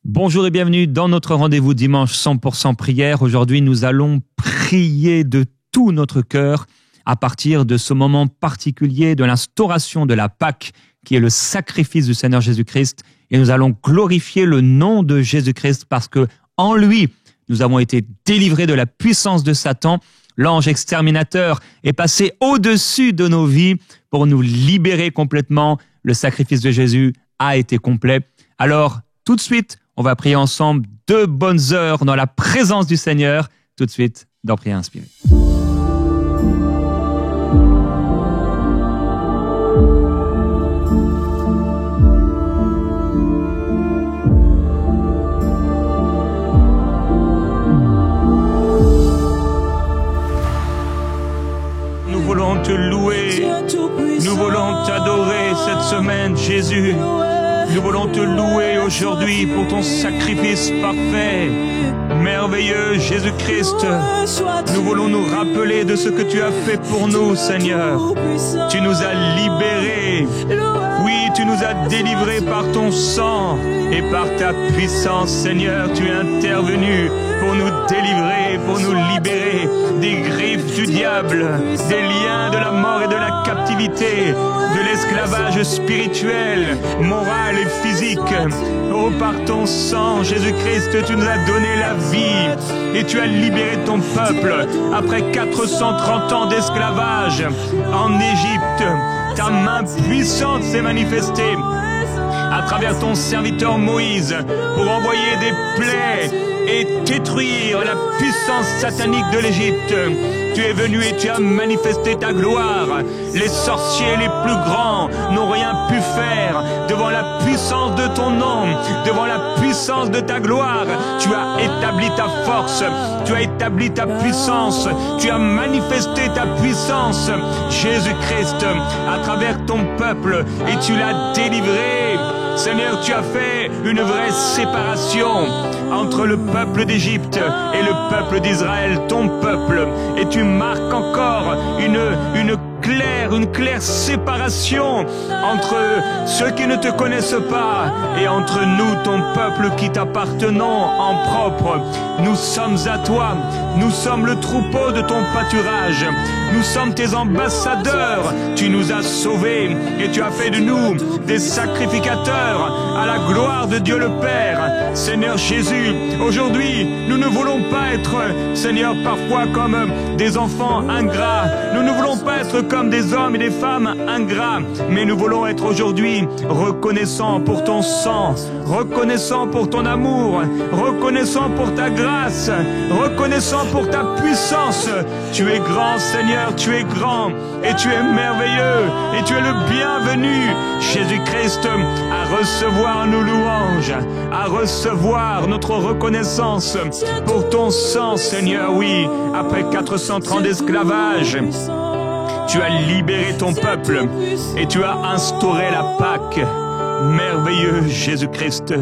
Bonjour et bienvenue dans notre rendez-vous dimanche 100% prière. Aujourd'hui, nous allons prier de tout notre cœur à partir de ce moment particulier de l'instauration de la Pâque, qui est le sacrifice du Seigneur Jésus-Christ. Et nous allons glorifier le nom de Jésus-Christ parce que en lui, nous avons été délivrés de la puissance de Satan. L'ange exterminateur est passé au-dessus de nos vies pour nous libérer complètement. Le sacrifice de Jésus a été complet. Alors, tout de suite, on va prier ensemble 2 bonnes heures dans la présence du Seigneur. Tout de suite, dans Prière inspirée. Nous voulons te louer, nous voulons t'adorer cette semaine, Jésus. Nous voulons te louer aujourd'hui pour ton sacrifice parfait, merveilleux Jésus-Christ. Nous voulons nous rappeler de ce que tu as fait pour nous, Seigneur. Tu nous as libérés. Oui, tu nous as délivrés par ton sang et par ta puissance, Seigneur. Tu es intervenu pour nous délivrer, pour nous libérer des griffes du diable, des liens de la mort et de la captivité, de l'esclavage spirituel, moral et physique. Oh, par ton sang, Jésus-Christ, tu nous as donné la vie et tu as libéré ton peuple après 430 ans d'esclavage en Égypte. Ta main puissante s'est manifestée à travers ton serviteur Moïse pour envoyer des plaies et détruire la puissance satanique de l'Égypte. Tu es venu et tu as manifesté ta gloire. Les sorciers les plus grands n'ont rien pu faire devant la puissance de ton nom, devant la puissance de ta gloire. Tu as établi ta force, tu as établi ta puissance, tu as manifesté ta puissance, Jésus-Christ, à travers ton peuple et tu l'as délivré. Seigneur, tu as fait une vraie séparation entre le peuple d'Égypte et le peuple d'Israël, ton peuple. Et tu marques encore une claire séparation entre ceux qui ne te connaissent pas et entre nous, ton peuple qui t'appartenons en propre. Nous sommes à toi, nous sommes le troupeau de ton pâturage, nous sommes tes ambassadeurs. Tu nous as sauvés et tu as fait de nous des sacrificateurs à la gloire de Dieu le Père. Seigneur Jésus, aujourd'hui, nous ne voulons pas être, Seigneur, parfois comme des enfants ingrats. Nous ne voulons pas être comme des hommes et des femmes ingrats, mais nous voulons être aujourd'hui reconnaissants pour ton sang, reconnaissants pour ton amour, reconnaissants pour ta grâce, reconnaissants pour ta puissance. Tu es grand, Seigneur, tu es grand et tu es merveilleux et tu es le bienvenu, Jésus-Christ, à recevoir nos louanges, à recevoir notre reconnaissance pour ton sang, Seigneur. Oui, après 430 ans d'esclavage, tu as libéré ton peuple et tu as instauré la Pâque. Merveilleux Jésus-Christ.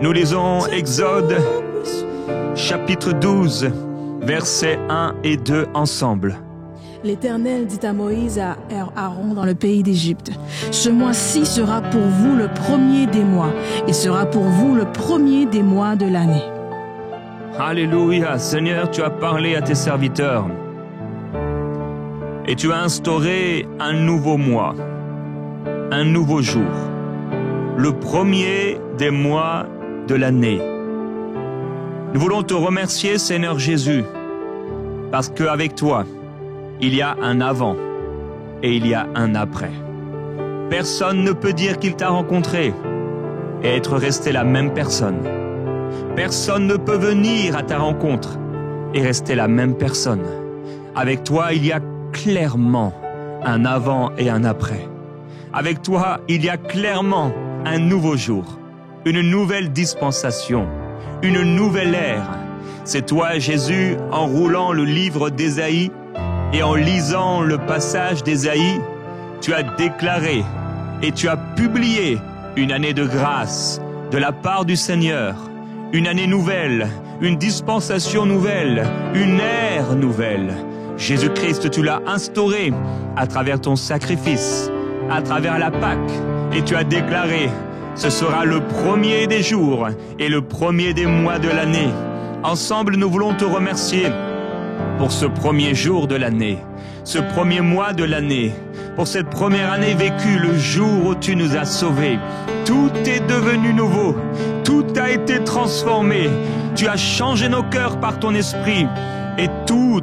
Nous lisons Exode, chapitre 12, versets 1 et 2 ensemble. L'Éternel dit à Moïse et à Aaron dans le pays d'Égypte, « Ce mois-ci sera pour vous le premier des mois, et sera pour vous le premier des mois de l'année. » Alléluia, Seigneur, tu as parlé à tes serviteurs et tu as instauré un nouveau mois, un nouveau jour, le premier des mois de l'année. Nous voulons te remercier, Seigneur Jésus, parce qu'avec toi, il y a un avant et il y a un après. Personne ne peut dire qu'il t'a rencontré et être resté la même personne. Personne ne peut venir à ta rencontre et rester la même personne. Avec toi, il y a clairement un avant et un après. Avec toi, il y a clairement un nouveau jour, une nouvelle dispensation, une nouvelle ère. C'est toi, Jésus, en roulant le livre d'Ésaïe et en lisant le passage d'Ésaïe, tu as déclaré et tu as publié une année de grâce de la part du Seigneur, une année nouvelle, une dispensation nouvelle, une ère nouvelle. Jésus-Christ, tu l'as instauré à travers ton sacrifice, à travers la Pâque, et tu as déclaré Ce sera le premier des jours et le premier des mois de l'année. Ensemble, nous voulons te remercier pour ce premier jour de l'année, ce premier mois de l'année, pour cette première année vécue, le jour où tu nous as sauvés. Tout est devenu nouveau, tout a été transformé. Tu as changé nos cœurs par ton esprit et tout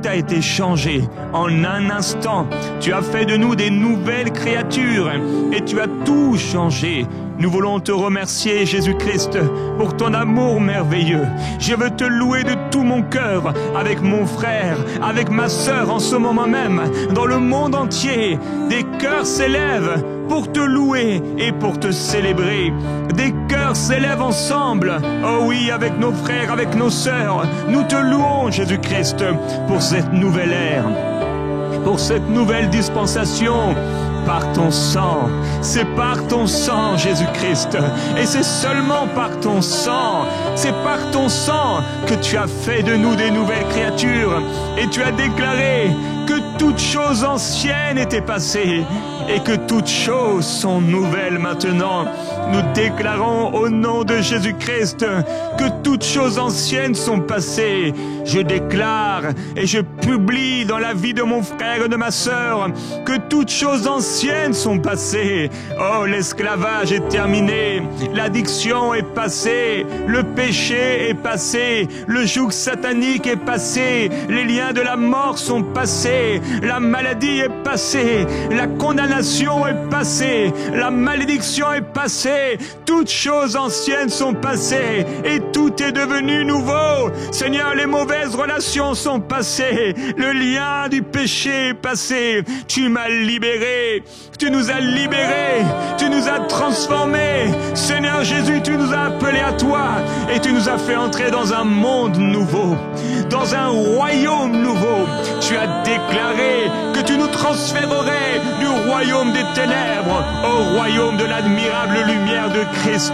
a été changé en un instant. Tu as fait de nous des nouvelles créatures et tu as tout changé. Nous voulons te remercier, Jésus-Christ, pour ton amour merveilleux. Je veux te louer de tout mon cœur, avec mon frère, avec ma sœur en ce moment même. Dans le monde entier, des cœurs s'élèvent pour te louer et pour te célébrer. Des cœurs s'élèvent ensemble. Oh oui, avec nos frères, avec nos sœurs. Nous te louons, Jésus-Christ, pour cette nouvelle ère, pour cette nouvelle dispensation. Par ton sang, c'est par ton sang, Jésus-Christ, et c'est seulement par ton sang, c'est par ton sang que tu as fait de nous des nouvelles créatures, et tu as déclaré que toutes choses anciennes étaient passées, et que toutes choses sont nouvelles maintenant. Nous déclarons au nom de Jésus-Christ que toutes choses anciennes sont passées. Je déclare et je publie dans la vie de mon frère et de ma sœur que toutes choses anciennes sont passées. Oh, l'esclavage est terminé, l'addiction est passée, le péché est passé, le joug satanique est passé, les liens de la mort sont passés, la maladie est passée, la condamnation est passée, la malédiction est passée. Toutes choses anciennes sont passées et tout est devenu nouveau. Seigneur, les mauvaises relations sont passées, le lien du péché est passé. Tu m'as libéré, tu nous as libérés, tu nous as transformés. Seigneur Jésus, tu nous as appelés à toi et tu nous as fait entrer dans un monde nouveau, dans un royaume nouveau. Tu as déclaré que tu nous transférerais du royaume des ténèbres au royaume de l'admirable lumière de Christ.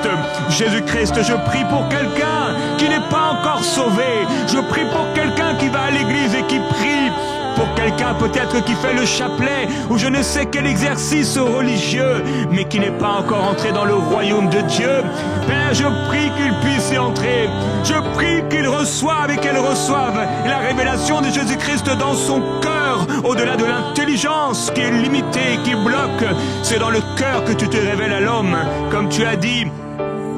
Jésus-Christ, je prie pour quelqu'un qui n'est pas encore sauvé. Je prie pour quelqu'un qui va à l'église et qui prie. Pour quelqu'un peut-être qui fait le chapelet ou je ne sais quel exercice religieux, mais qui n'est pas encore entré dans le royaume de Dieu. Père, je prie qu'il puisse y entrer. Je prie qu'il reçoive et qu'elle reçoive la révélation de Jésus-Christ dans son cœur, au-delà de l'intelligence qui est limitée, qui bloque. C'est dans le cœur que tu te révèles à l'homme, comme tu as dit,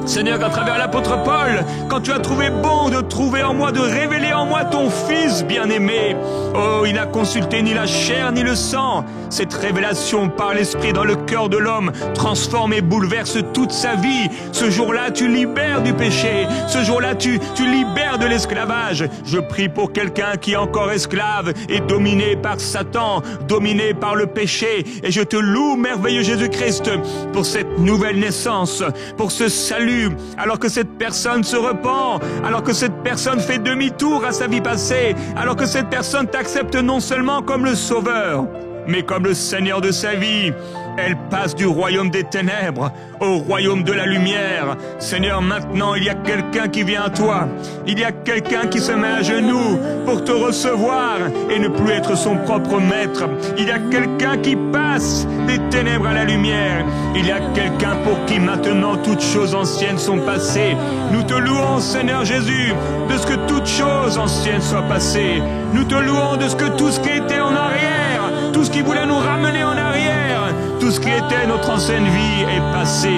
Seigneur, à travers l'apôtre Paul, quand tu as trouvé bon de trouver en moi, de révéler en moi ton Fils bien-aimé. Oh, il n'a consulté ni la chair ni le sang. Cette révélation par l'Esprit dans le cœur de l'homme transforme et bouleverse toute sa vie. Ce jour-là, tu libères du péché. Ce jour-là, tu libères de l'esclavage. Je prie pour quelqu'un qui est encore esclave et dominé par Satan, dominé par le péché. Et je te loue, merveilleux Jésus-Christ, pour cette nouvelle naissance, pour ce salut, alors que cette personne se repent, alors que cette personne fait demi-tour à sa vie passée, alors que cette personne t'accepte non seulement comme le Sauveur, mais comme le Seigneur de sa vie. Elle passe du royaume des ténèbres au royaume de la lumière. Seigneur, maintenant, il y a quelqu'un qui vient à toi. Il y a quelqu'un qui se met à genoux pour te recevoir et ne plus être son propre maître. Il y a quelqu'un qui passe des ténèbres à la lumière. Il y a quelqu'un pour qui maintenant toutes choses anciennes sont passées. Nous te louons, Seigneur Jésus, de ce que toutes choses anciennes soient passées. Nous te louons de ce que tout ce qui était en arrière, tout ce qui voulait nous ramener en arrière, tout ce qui était notre ancienne vie est passé.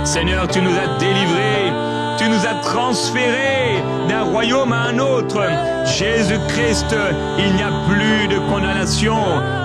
Seigneur, tu nous as délivrés, tu nous as transférés d'un royaume à un autre. Jésus-Christ, il n'y a plus de condamnation.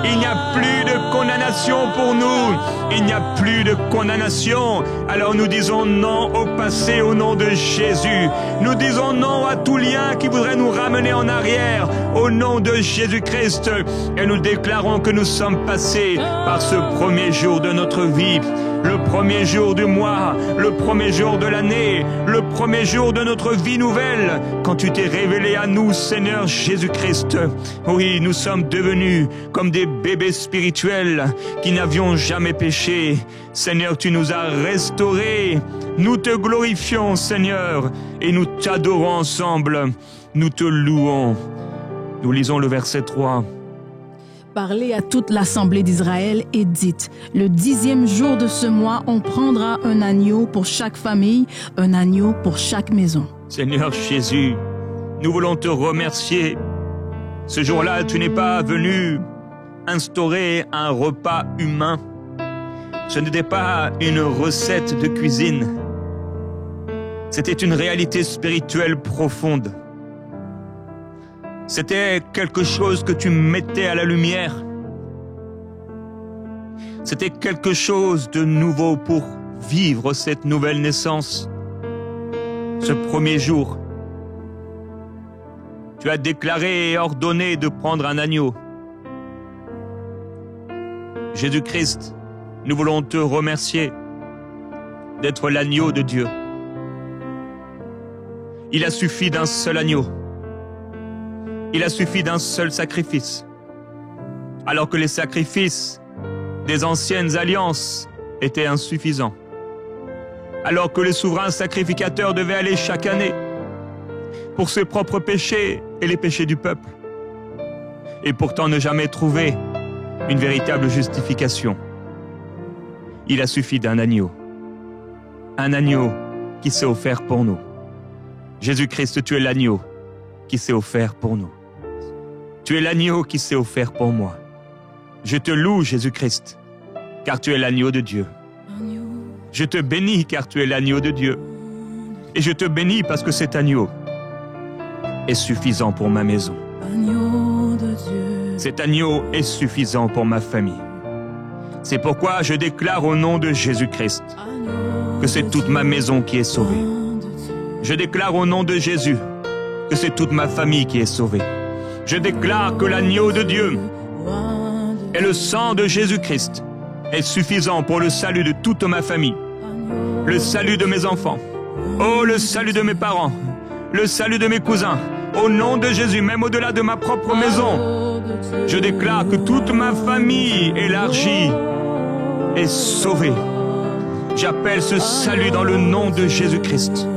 Il n'y a plus de condamnation pour nous. Il n'y a plus de condamnation. Alors nous disons non au passé au nom de Jésus. Nous disons non à tout lien qui voudrait nous ramener en arrière au nom de Jésus-Christ. Et nous déclarons que nous sommes passés par ce premier jour de notre vie, le premier jour du mois, le premier jour de l'année, le premier jour de notre vie nouvelle, quand tu t'es révélé à nous, Seigneur Jésus-Christ. Oui, nous sommes devenus comme des bébés spirituels qui n'avions jamais péché. Seigneur, tu nous as restaurés. Nous te glorifions, Seigneur, et nous t'adorons ensemble. Nous te louons. Nous lisons le verset 3. Parlez à toute l'assemblée d'Israël et dites, le 10e jour de ce mois, on prendra un agneau pour chaque famille, un agneau pour chaque maison. Seigneur Jésus, nous voulons te remercier. Ce jour-là, tu n'es pas venu instaurer un repas humain. Ce n'était pas une recette de cuisine. C'était une réalité spirituelle profonde. C'était quelque chose que tu mettais à la lumière. C'était quelque chose de nouveau pour vivre cette nouvelle naissance. Ce premier jour, tu as déclaré et ordonné de prendre un agneau. Jésus-Christ, nous voulons te remercier d'être l'agneau de Dieu. Il a suffi d'un seul agneau. Il a suffi d'un seul sacrifice. Alors que les sacrifices des anciennes alliances étaient insuffisants. Alors que le souverain sacrificateur devait aller chaque année pour ses propres péchés et les péchés du peuple. Et pourtant ne jamais trouver une véritable justification. Il a suffi d'un agneau. Un agneau qui s'est offert pour nous. Jésus-Christ, tu es l'agneau qui s'est offert pour nous. Tu es l'agneau qui s'est offert pour moi. Je te loue, Jésus-Christ, car tu es l'agneau de Dieu. Je te bénis, car tu es l'agneau de Dieu. Et je te bénis parce que cet agneau est suffisant pour ma maison. Cet agneau est suffisant pour ma famille. C'est pourquoi je déclare au nom de Jésus-Christ que c'est toute ma maison qui est sauvée. Je déclare au nom de Jésus que c'est toute ma famille qui est sauvée. Je déclare que l'agneau de Dieu et le sang de Jésus-Christ est suffisant pour le salut de toute ma famille, le salut de mes enfants, oh le salut de mes parents, le salut de mes cousins. Au nom de Jésus, même au-delà de ma propre maison, je déclare que toute ma famille élargie est sauvée. J'appelle ce salut dans le nom de Jésus-Christ.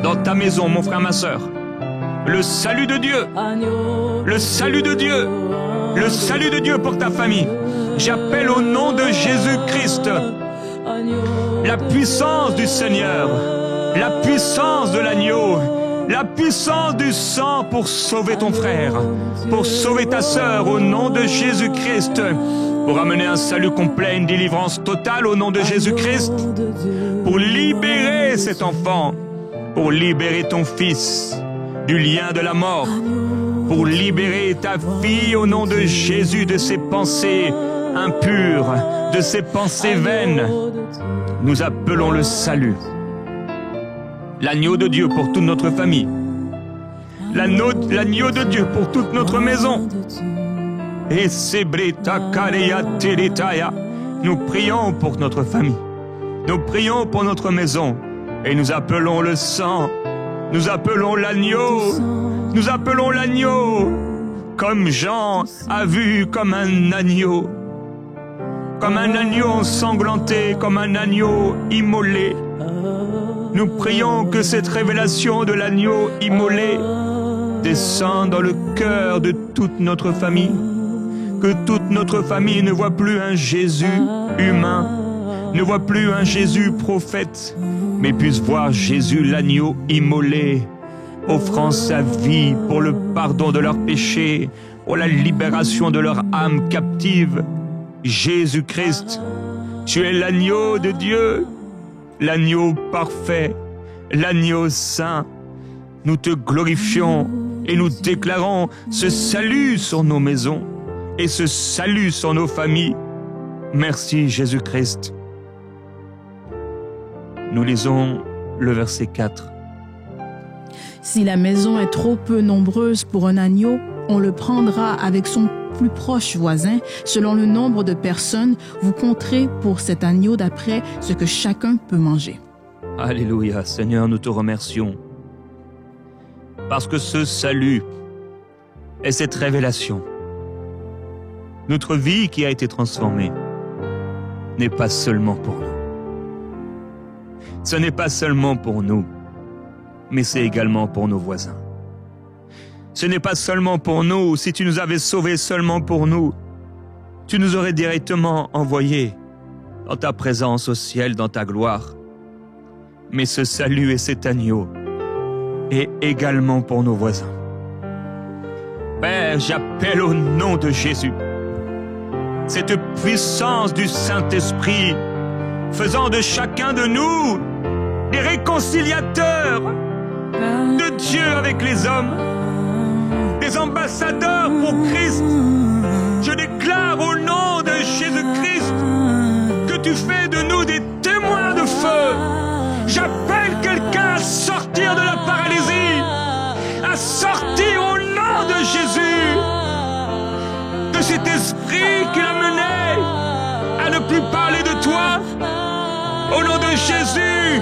Dans ta maison, mon frère, ma sœur, le salut de Dieu, le salut de Dieu, le salut de Dieu pour ta famille. J'appelle au nom de Jésus-Christ la puissance du Seigneur, la puissance de l'agneau, la puissance du sang pour sauver ton frère, pour sauver ta sœur au nom de Jésus-Christ, pour amener un salut complet, une délivrance totale au nom de Jésus-Christ, pour libérer cet enfant, pour libérer ton fils du lien de la mort, pour libérer ta fille au nom de Jésus de ses pensées impures, de ses pensées vaines. Nous appelons le salut. L'agneau de Dieu pour toute notre famille. L'agneau de Dieu pour toute notre maison. Et nous prions pour notre famille. Nous prions pour notre maison. Et nous appelons le sang. Nous appelons l'agneau. Nous appelons l'agneau. Comme Jean a vu comme un agneau. Comme un agneau ensanglanté, comme un agneau immolé. Nous prions que cette révélation de l'agneau immolé descende dans le cœur de toute notre famille. Que toute notre famille ne voit plus un Jésus humain, ne voit plus un Jésus prophète, mais puisse voir Jésus l'agneau immolé, offrant sa vie pour le pardon de leurs péchés, pour la libération de leur âme captive. Jésus-Christ, tu es l'agneau de Dieu, l'agneau parfait, l'agneau saint. Nous te glorifions et nous déclarons ce salut sur nos maisons et ce salut sur nos familles. Merci Jésus-Christ. Nous lisons le verset 4. Si la maison est trop peu nombreuse pour un agneau, on le prendra avec son plus proche voisin. Selon le nombre de personnes, vous compterez pour cet agneau d'après ce que chacun peut manger. Alléluia, Seigneur, nous te remercions. Parce que ce salut et cette révélation, notre vie qui a été transformée, n'est pas seulement pour nous. Ce n'est pas seulement pour nous, mais c'est également pour nos voisins. ce n'est pas seulement pour nous. Si tu nous avais sauvés seulement pour nous, tu nous aurais directement envoyés dans ta présence au ciel, dans ta gloire. Mais ce salut et cet agneau est également pour nos voisins. Père, j'appelle au nom de Jésus cette puissance du Saint-Esprit, faisant de chacun de nous des réconciliateurs de Dieu avec les hommes, des ambassadeurs pour Christ. Je déclare au nom de Jésus-Christ que tu fais de nous des témoins de feu. J'appelle quelqu'un à sortir de la paralysie, à sortir au nom de Jésus de cet esprit qui l'a mené à ne plus parler de toi. Au nom de Jésus,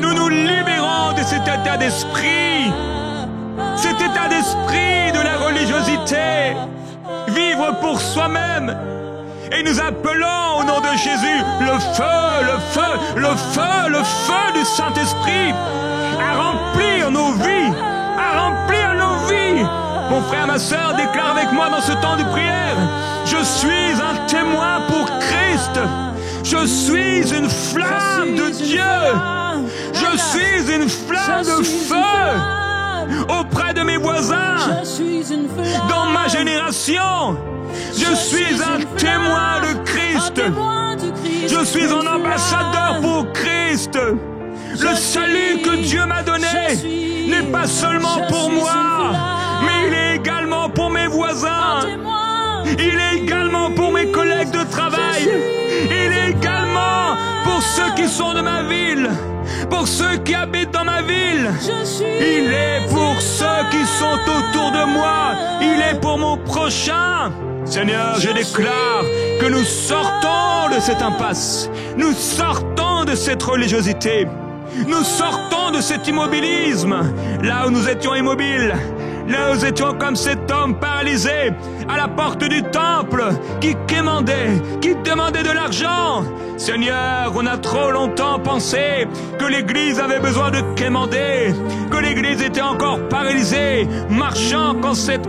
nous nous libérons de cet état d'esprit de la religiosité, vivre pour soi-même. Et nous appelons au nom de Jésus le feu du Saint-Esprit à remplir nos vies, Mon frère, ma sœur, déclare avec moi dans ce temps de prière: je suis un témoin pour Christ. Je suis une flamme de Dieu. Je suis une flamme de feu auprès de mes voisins, dans ma génération. Je suis un témoin de Christ. Je suis un ambassadeur pour Christ. Le salut que Dieu m'a donné n'est pas seulement pour moi, mais il est également pour mes voisins. Il est également pour mes collègues de travail. Il est également pour ceux qui sont de ma ville, pour ceux qui habitent dans ma ville. Il est pour ceux qui sont autour de moi. Il est pour mon prochain. Seigneur, je déclare que nous sortons de cette impasse. Nous sortons de cette religiosité. Nous sortons de cet immobilisme. Là où nous étions immobiles, là où nous étions comme cet homme paralysé à la porte du temple qui quémandait, qui demandait de l'argent. Seigneur, on a trop longtemps pensé que l'Église avait besoin de quémander, que l'Église était encore paralysée, marchant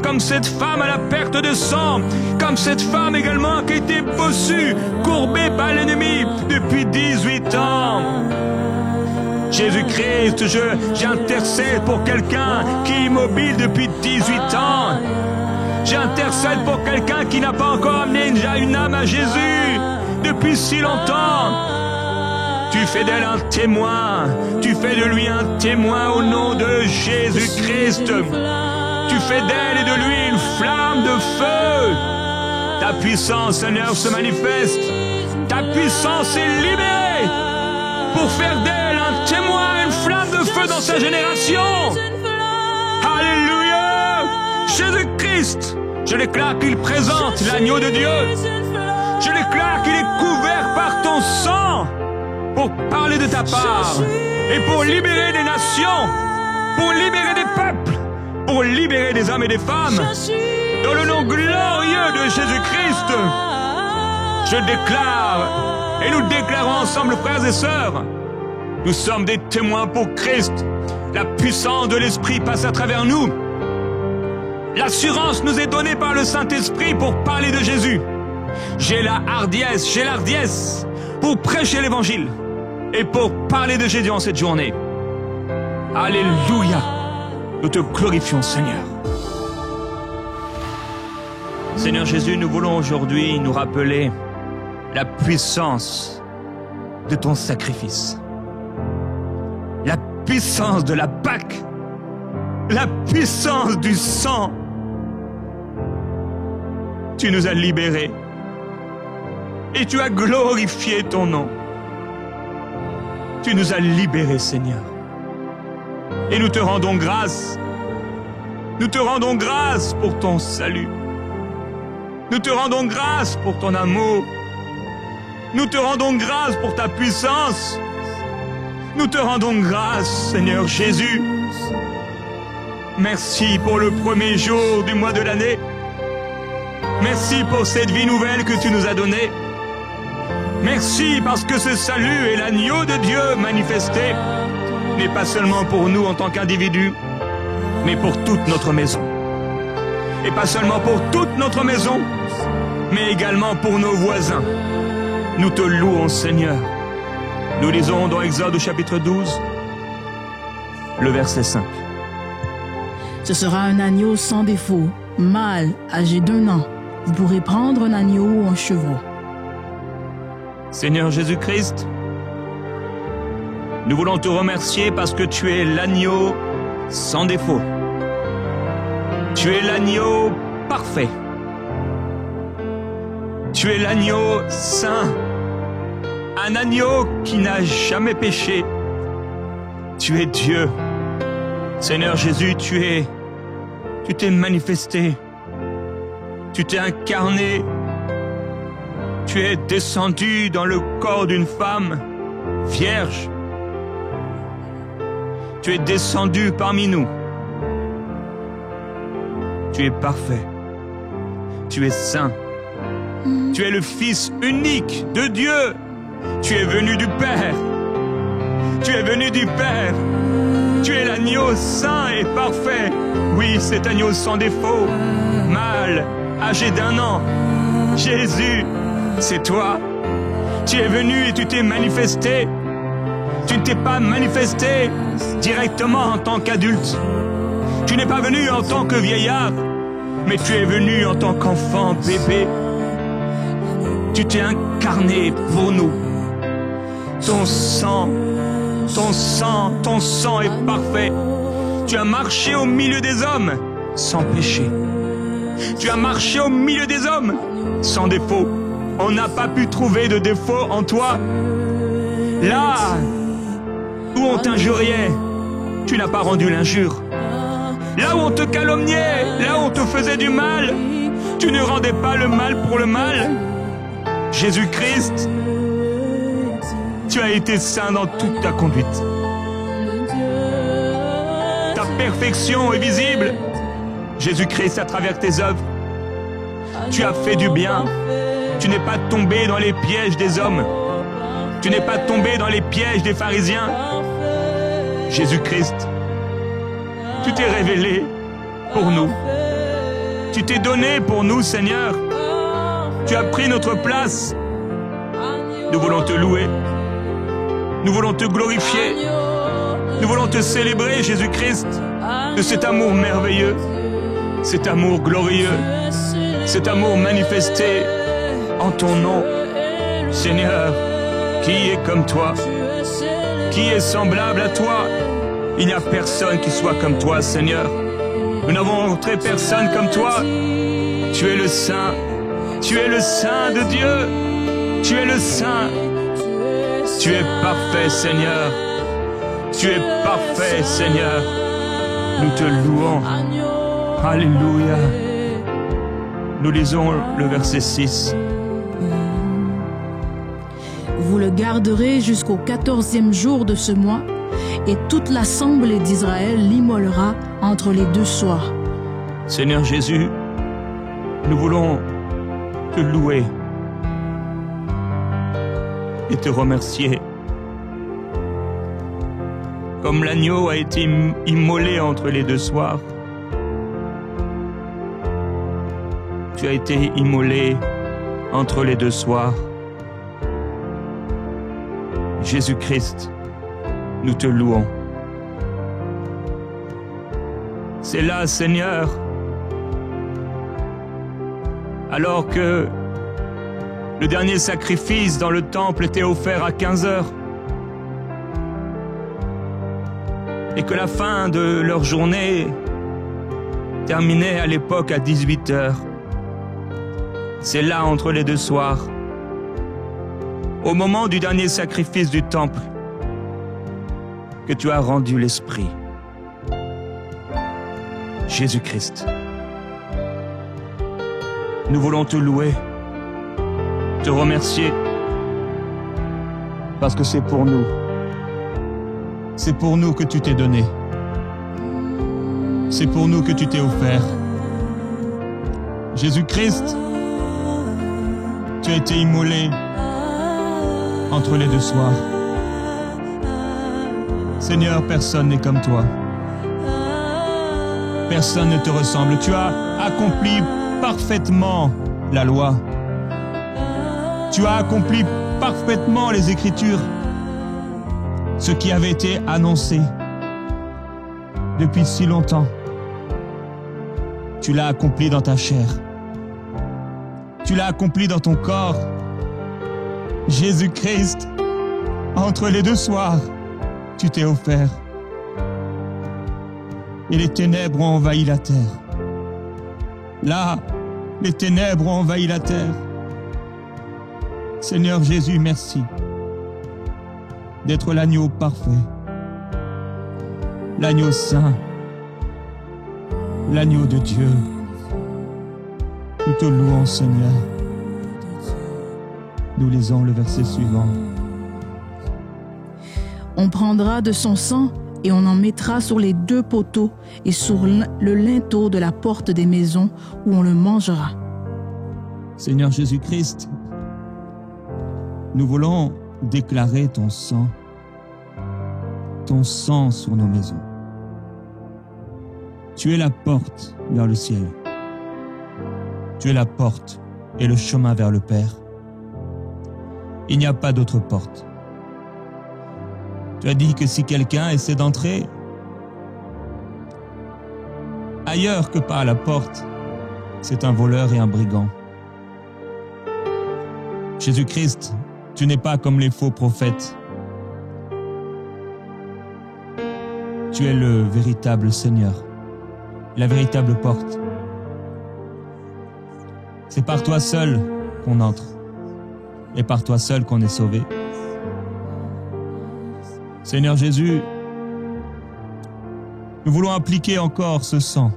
comme cette femme à la perte de sang, comme cette femme également qui était bossue, courbée par l'ennemi depuis 18 ans. Jésus-Christ, j'intercède pour quelqu'un qui est immobile depuis 18 ans. J'intercède pour quelqu'un qui n'a pas encore amené une âme à Jésus depuis si longtemps. Tu fais d'elle un témoin. Tu fais de lui un témoin au nom de Jésus-Christ. Tu fais d'elle et de lui une flamme de feu. Ta puissance, Seigneur, se manifeste. Ta puissance est libérée pour faire d'elle un témoin, une flamme de feu dans sa génération. Alléluia. Jésus-Christ, je déclare qu'il présente l'agneau de Dieu. Je déclare qu'il est couvert par ton sang pour parler de ta part et pour libérer des nations, pour libérer des peuples, pour libérer des hommes et des femmes. Dans le nom glorieux de Jésus-Christ, je déclare, et nous déclarons ensemble, frères et sœurs, nous sommes des témoins pour Christ. La puissance de l'Esprit passe à travers nous. L'assurance nous est donnée par le Saint-Esprit pour parler de Jésus. J'ai l'ardiesse pour prêcher l'Évangile et pour parler de Jésus en cette journée. Alléluia. Nous te glorifions, Seigneur. Seigneur Jésus, nous voulons aujourd'hui nous rappeler la puissance de ton sacrifice. La puissance de la Pâque. La puissance du sang. Tu nous as libérés. Et tu as glorifié ton nom. Tu nous as libérés, Seigneur. Et nous te rendons grâce. Nous te rendons grâce pour ton salut. Nous te rendons grâce pour ton amour. Nous te rendons grâce pour ta puissance. Nous te rendons grâce, Seigneur Jésus. Merci pour le premier jour du mois de l'année. Merci pour cette vie nouvelle que tu nous as donnée. Merci parce que ce salut et l'agneau de Dieu manifesté n'est pas seulement pour nous en tant qu'individus, mais pour toute notre maison. Et pas seulement pour toute notre maison, mais également pour nos voisins. Nous te louons, Seigneur. Nous lisons dans Exode au chapitre 12, le verset 5. Ce sera un agneau sans défaut, mâle, âgé d'1 an. Vous pourrez prendre un agneau ou un chevreau. Seigneur Jésus-Christ, nous voulons te remercier parce que tu es l'agneau sans défaut. Tu es l'agneau parfait. Tu es l'agneau saint. Un agneau qui n'a jamais péché. Tu es Dieu. Seigneur Jésus, tu t'es manifesté. Tu t'es incarné. Tu es descendu dans le corps d'une femme vierge. Tu es descendu parmi nous. Tu es parfait. Tu es saint. Tu es le Fils unique de Dieu. Tu es venu du Père. Tu es venu du Père. Tu es l'agneau saint et parfait. Oui, cet agneau sans défaut, mâle, âgé d'1 an. Jésus, c'est toi. Tu es venu et tu t'es manifesté. Tu ne t'es pas manifesté directement en tant qu'adulte. Tu n'es pas venu en tant que vieillard, mais tu es venu en tant qu'enfant, bébé. Tu t'es incarné pour nous. Ton sang est parfait. Tu as marché au milieu des hommes sans péché. Tu as marché au milieu des hommes sans défaut. On n'a pas pu trouver de défaut en toi. Là où on t'injuriait, tu n'as pas rendu l'injure. Là où on te calomniait, là où on te faisait du mal, tu ne rendais pas le mal pour le mal. Jésus-Christ, tu as été saint dans toute ta conduite. Ta perfection est visible. Jésus-Christ, à travers tes œuvres, tu as fait du bien. Tu n'es pas tombé dans les pièges des hommes. Tu n'es pas tombé dans les pièges des pharisiens. Jésus-Christ, tu t'es révélé pour nous. Tu t'es donné pour nous, Seigneur. Tu as pris notre place. Nous voulons te louer. Nous voulons te glorifier. Nous voulons te célébrer, Jésus-Christ, de cet amour merveilleux, cet amour glorieux, cet amour manifesté en ton nom. Seigneur, qui est comme toi? Qui est semblable à toi? Il n'y a personne qui soit comme toi, Seigneur. Nous n'avons rencontré personne comme toi. Tu es le Saint. Tu es le Saint de Dieu. Tu es le Saint. Tu es parfait, Seigneur. Tu es parfait, Seigneur. Nous te louons. Alléluia. Nous lisons le verset 6. Vous le garderez jusqu'au 14e jour de ce mois, et toute l'assemblée d'Israël l'immolera entre les 2 soirs. Seigneur Jésus, nous voulons te louer et te remercier. Comme l'agneau a été immolé entre les 2 soirs, tu as été immolé entre les 2 soirs. Jésus-Christ, nous te louons. C'est là, Seigneur, alors que le dernier sacrifice dans le temple était offert à 15 heures et que la fin de leur journée terminait à l'époque à 18 heures. C'est là, entre les 2 soirs, au moment du dernier sacrifice du temple, que tu as rendu l'Esprit. Jésus-Christ, nous voulons te louer, te remercier, parce que c'est pour nous. C'est pour nous que tu t'es donné. C'est pour nous que tu t'es offert. Jésus-Christ, tu as été immolé entre les 2 soirs. Seigneur, personne n'est comme toi. Personne ne te ressemble. Tu as accompli parfaitement la loi. Tu as accompli parfaitement les Écritures. Ce qui avait été annoncé depuis si longtemps. Tu l'as accompli dans ta chair. Tu l'as accompli dans ton corps. Jésus-Christ, entre les deux soirs, tu t'es offert. Et les ténèbres ont envahi la terre. Là, les ténèbres ont envahi la terre. Seigneur Jésus, merci d'être l'agneau parfait, l'agneau saint, l'agneau de Dieu. Nous te louons, Seigneur. Nous lisons le verset suivant. On prendra de son sang et on en mettra sur les 2 poteaux et sur le linteau de la porte des maisons où on le mangera. Seigneur Jésus-Christ, nous voulons déclarer ton sang sur nos maisons. Tu es la porte vers le ciel. Tu es la porte et le chemin vers le Père. Il n'y a pas d'autre porte. Tu as dit que si quelqu'un essaie d'entrer ailleurs que par la porte, c'est un voleur et un brigand. Jésus-Christ, tu n'es pas comme les faux prophètes. Tu es le véritable Seigneur, la véritable porte. C'est par toi seul qu'on entre et par toi seul qu'on est sauvé. Seigneur Jésus, nous voulons appliquer encore ce sang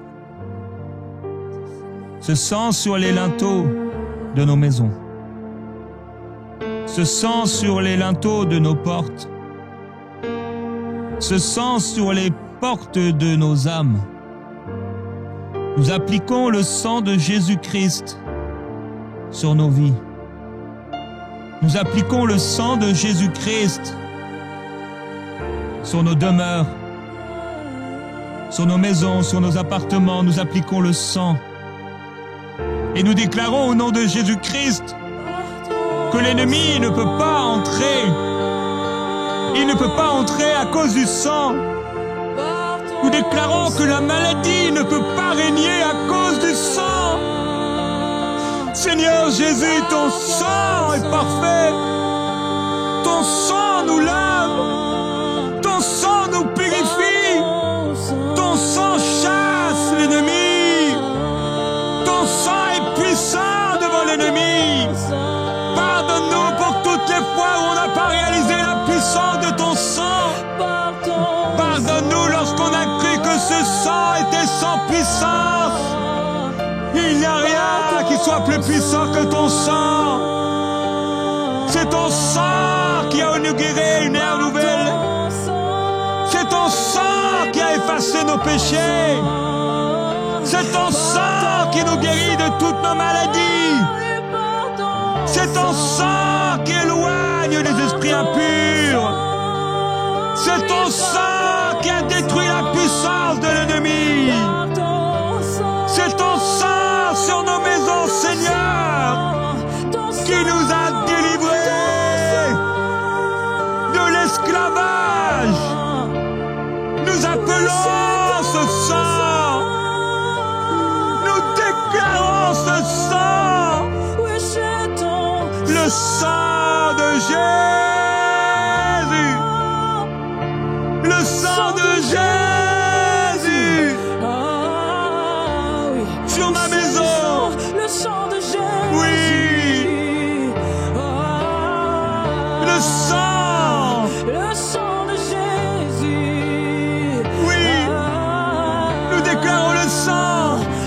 sur les linteaux de nos maisons, ce sang sur les linteaux de nos portes, ce sang sur les portes de nos âmes. Nous appliquons le sang de Jésus-Christ sur nos vies. Nous appliquons le sang de Jésus-Christ sur nos demeures, sur nos maisons, sur nos appartements. Nous appliquons le sang. Et nous déclarons au nom de Jésus-Christ que l'ennemi ne peut pas entrer. Il ne peut pas entrer à cause du sang. Nous déclarons que la maladie ne peut pas régner à cause du sang. Seigneur Jésus, ton sang est parfait. Ton sang nous lave. Ton sang nous purifie. Ton sang chasse l'ennemi. Ton sang est puissant devant l'ennemi. Pardonne-nous pour toutes les fois où on n'a pas réalisé la puissance de ton sang. Pardonne-nous lorsqu'on a cru que ce sang était sans puissance. Il n'y a rien qui soit plus puissant que ton sang. C'est ton sang qui a inauguré une ère nouvelle. C'est ton sang qui a effacé nos péchés. C'est ton sang qui nous guérit de toutes nos maladies. C'est ton sang qui éloigne les esprits impurs. C'est ton sang qui a détruit la puissance de l'ennemi. C'est ton sang sur nos maisons, Seigneur, qui nous a délivrés de l'esclavage. Nous appelons ce sang. Nous déclarons ce sang. Le sang de Jésus. Le sang de Jésus. Sur ma maison. Le sang de Jésus. Oui. Le sang. Le sang de Jésus. Oui. Nous déclarons le sang.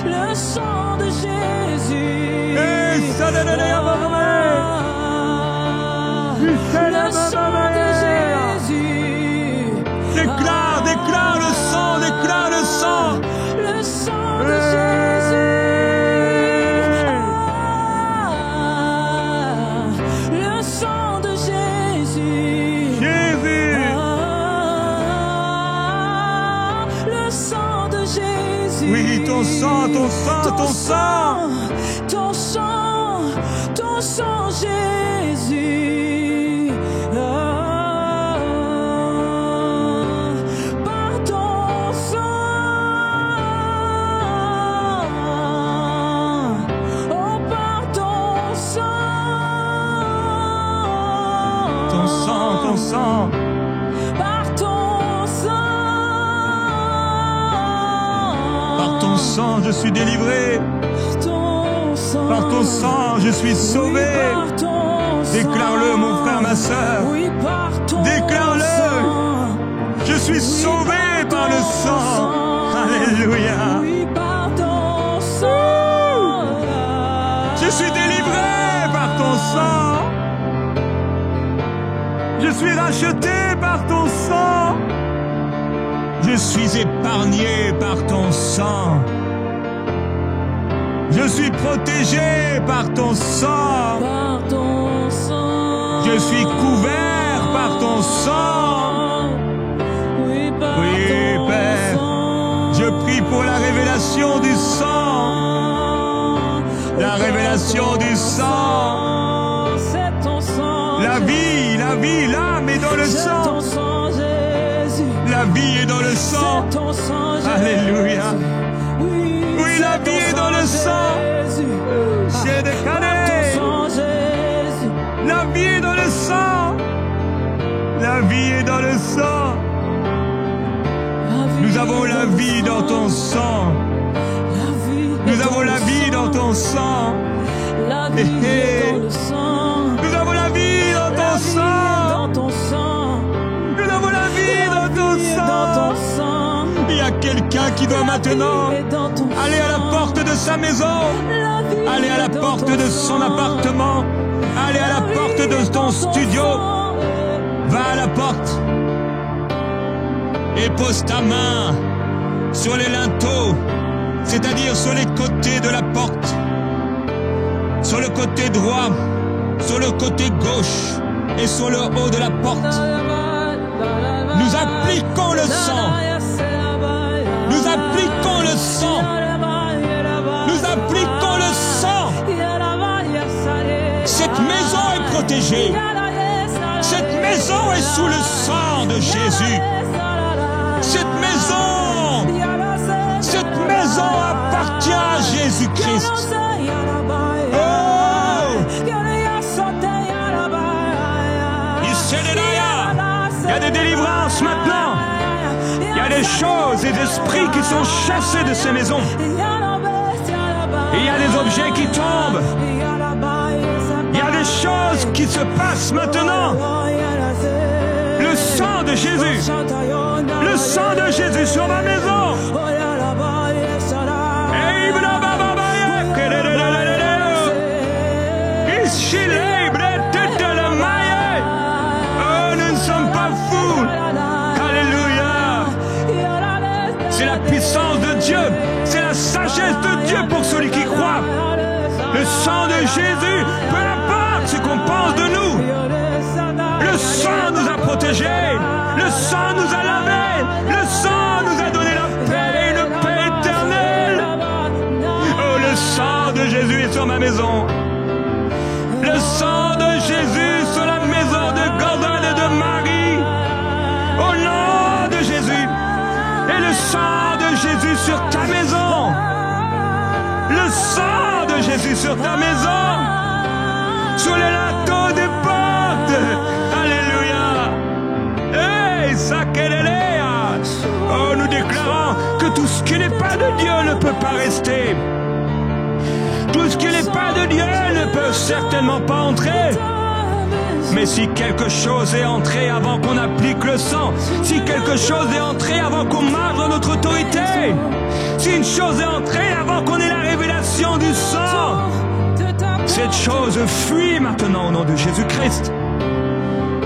Le sang de Jésus. Et ça donne les Le sang de Jésus. Déclare Oui, ton sang, ton sang, ton sang. Ton sang, ton sang, Jésus. Par ton sang. Oh, par ton sang. Ton sang, ton sang. Par ton sang. Par ton sang, je suis délivré. Par ton sang, je suis sauvé. Déclare-le, mon frère, ma sœur. Déclare-le. Je suis sauvé par le sang. Alléluia. Je suis délivré par ton sang. Je suis racheté par ton sang. Je suis épargné par ton sang. Je suis protégé par ton sang. Je suis couvert par ton sang. Oui, Père. Je prie pour la révélation du sang. La révélation du sang. La vie, l'âme est dans le sang. La vie est dans le sang. Alléluia. Oui, la vie est dans le sang. C'est décalé. La vie est dans le sang. La vie est dans le sang. Nous avons la vie dans ton sang. Nous avons la vie dans ton sang. Nous avons la vie dans ton sang. Nous avons la vie dans ton sang. Il y a quelqu'un qui doit maintenant aller à la porte de sa maison, aller à la porte de son appartement, aller à la porte de ton studio. Va à la porte et pose ta main sur les linteaux, c'est-à-dire sur les côtés de la porte, sur le côté droit, sur le côté gauche et sur le haut de la porte. Nous appliquons le sang. Nous appliquons le sang. Nous appliquons le sang. Cette maison est protégée. Cette maison est sous le sang de Jésus. Cette maison appartient à Jésus-Christ. Oh! Il y a des délivrances maintenant. Il y a des choses et des esprits qui sont chassés de ces maisons. Et il y a des objets qui tombent. Il y a des choses qui se passent maintenant. Le sang de Jésus. Le sang de Jésus sur ma maison. Nous ne sommes pas fous. Alléluia. C'est la puissance de Dieu. C'est la sagesse de Dieu pour celui qui croit. Le sang de Jésus, peu importe ce qu'on pense de nous. Le sang nous a protégés. Le sang nous a lavés. Le sang nous a donné la paix, une paix éternelle. Oh, le sang de Jésus est sur ma maison. Le sang de Jésus sur la maison de Gordon et de Marie. Au nom de Jésus. Et le sang de Jésus sur ta maison. Le sang de Jésus sur ta maison. Sur les linteaux des portes. Alléluia. Hey, Sakelelea. Oh, nous déclarons que tout ce qui n'est pas de Dieu ne peut pas rester. Tout ce qui n'est pas de Dieu ne peut certainement pas entrer. Mais si quelque chose est entré avant qu'on applique le sang, si quelque chose est entré avant qu'on marche dans notre autorité, si une chose est entrée avant qu'on ait la révélation du sang, cette chose fuit maintenant au nom de Jésus-Christ.